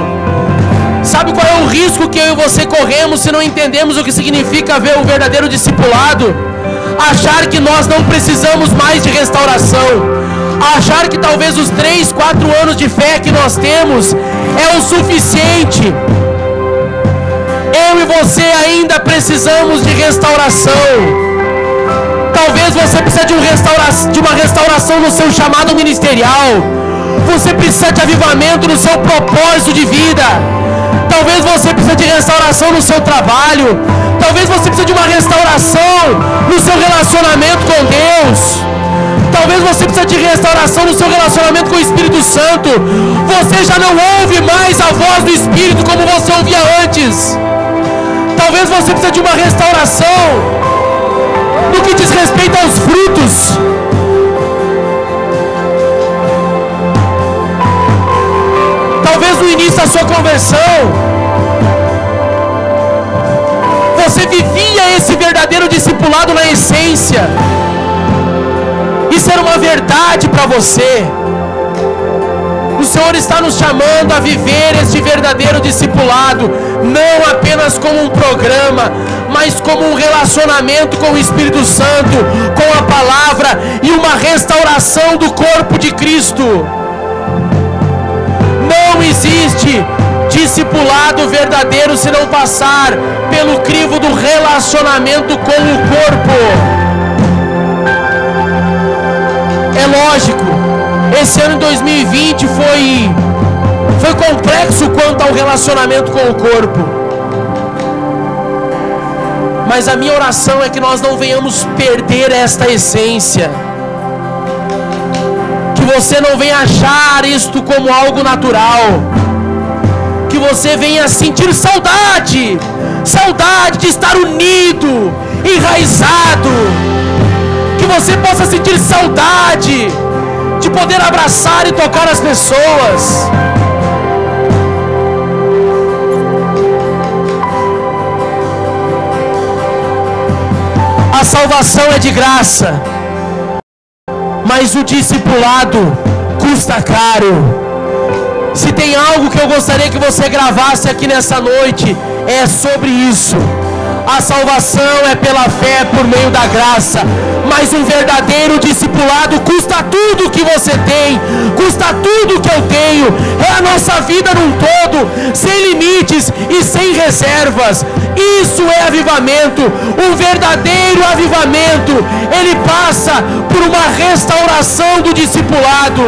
[SPEAKER 2] Sabe qual é o risco que eu e você corremos se não entendemos o que significa ver o verdadeiro discipulado? Achar que nós não precisamos mais de restauração, achar que talvez os 3, 4 anos de fé que nós temos é o suficiente. Eu e você ainda precisamos de restauração. Talvez você precise de uma restauração no seu chamado ministerial. Você precisa de avivamento no seu propósito de vida. Talvez você precise de restauração no seu trabalho. Talvez você precise de uma restauração no seu relacionamento com Deus. Talvez você precise de restauração no seu relacionamento com o Espírito Santo. Você já não ouve mais a voz do Espírito como você ouvia antes. Talvez você precise de uma restauração no que diz respeito aos frutos. Talvez no início da sua conversão você vivia esse verdadeiro discipulado na essência. Isso era uma verdade para você. O Senhor está nos chamando a viver este verdadeiro discipulado, não apenas como um programa, mas como um relacionamento com o Espírito Santo, com a palavra e uma restauração do corpo de Cristo. Não existe discipulado verdadeiro se não passar pelo crivo do relacionamento com o corpo. É lógico, esse ano de 2020 foi complexo quanto ao relacionamento com o corpo. Mas a minha oração é que nós não venhamos perder esta essência. Que você não venha achar isto como algo natural. Que você venha sentir saudade de estar unido, enraizado. Que você possa sentir saudade de poder abraçar e tocar as pessoas. A salvação é de graça, mas o discipulado custa caro. Se tem algo que eu gostaria que você gravasse aqui nessa noite, é sobre isso. A salvação é pela fé por meio da graça, mas um verdadeiro discipulado custa tudo que você tem, custa tudo que eu tenho. É a nossa vida num todo, sem limites e sem reservas. Isso é avivamento. Um verdadeiro avivamento, ele passa por uma restauração do discipulado.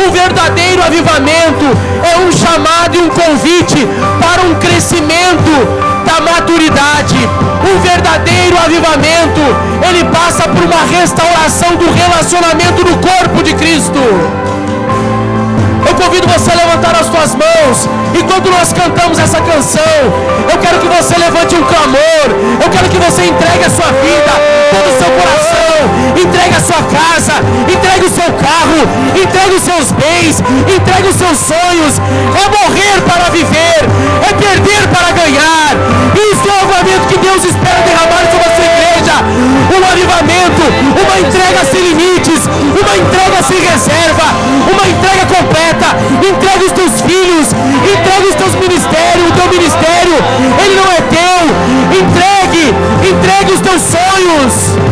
[SPEAKER 2] Um verdadeiro avivamento é um chamado e um convite para um crescimento da maturidade. Um verdadeiro avivamento, ele passa por uma restauração do relacionamento no corpo de Cristo. Eu convido você a levantar as suas mãos. Enquanto nós cantamos essa canção, eu quero que você levante um clamor. Eu quero que você entregue a sua vida, todo o seu coração, entregue a sua casa, entregue o seu carro, entregue os seus bens, entregue os seus sonhos. É morrer para viver, é perder para ganhar. Isso é o avivamento que Deus espera derramar sobre a sua igreja. Um avivamento, uma entrega sem limites, uma entrega sem reserva, uma entrega completa. Entrega os teus filhos, entrega os teus ministérios. O teu ministério, ele não é teu. Entregue os teus sonhos.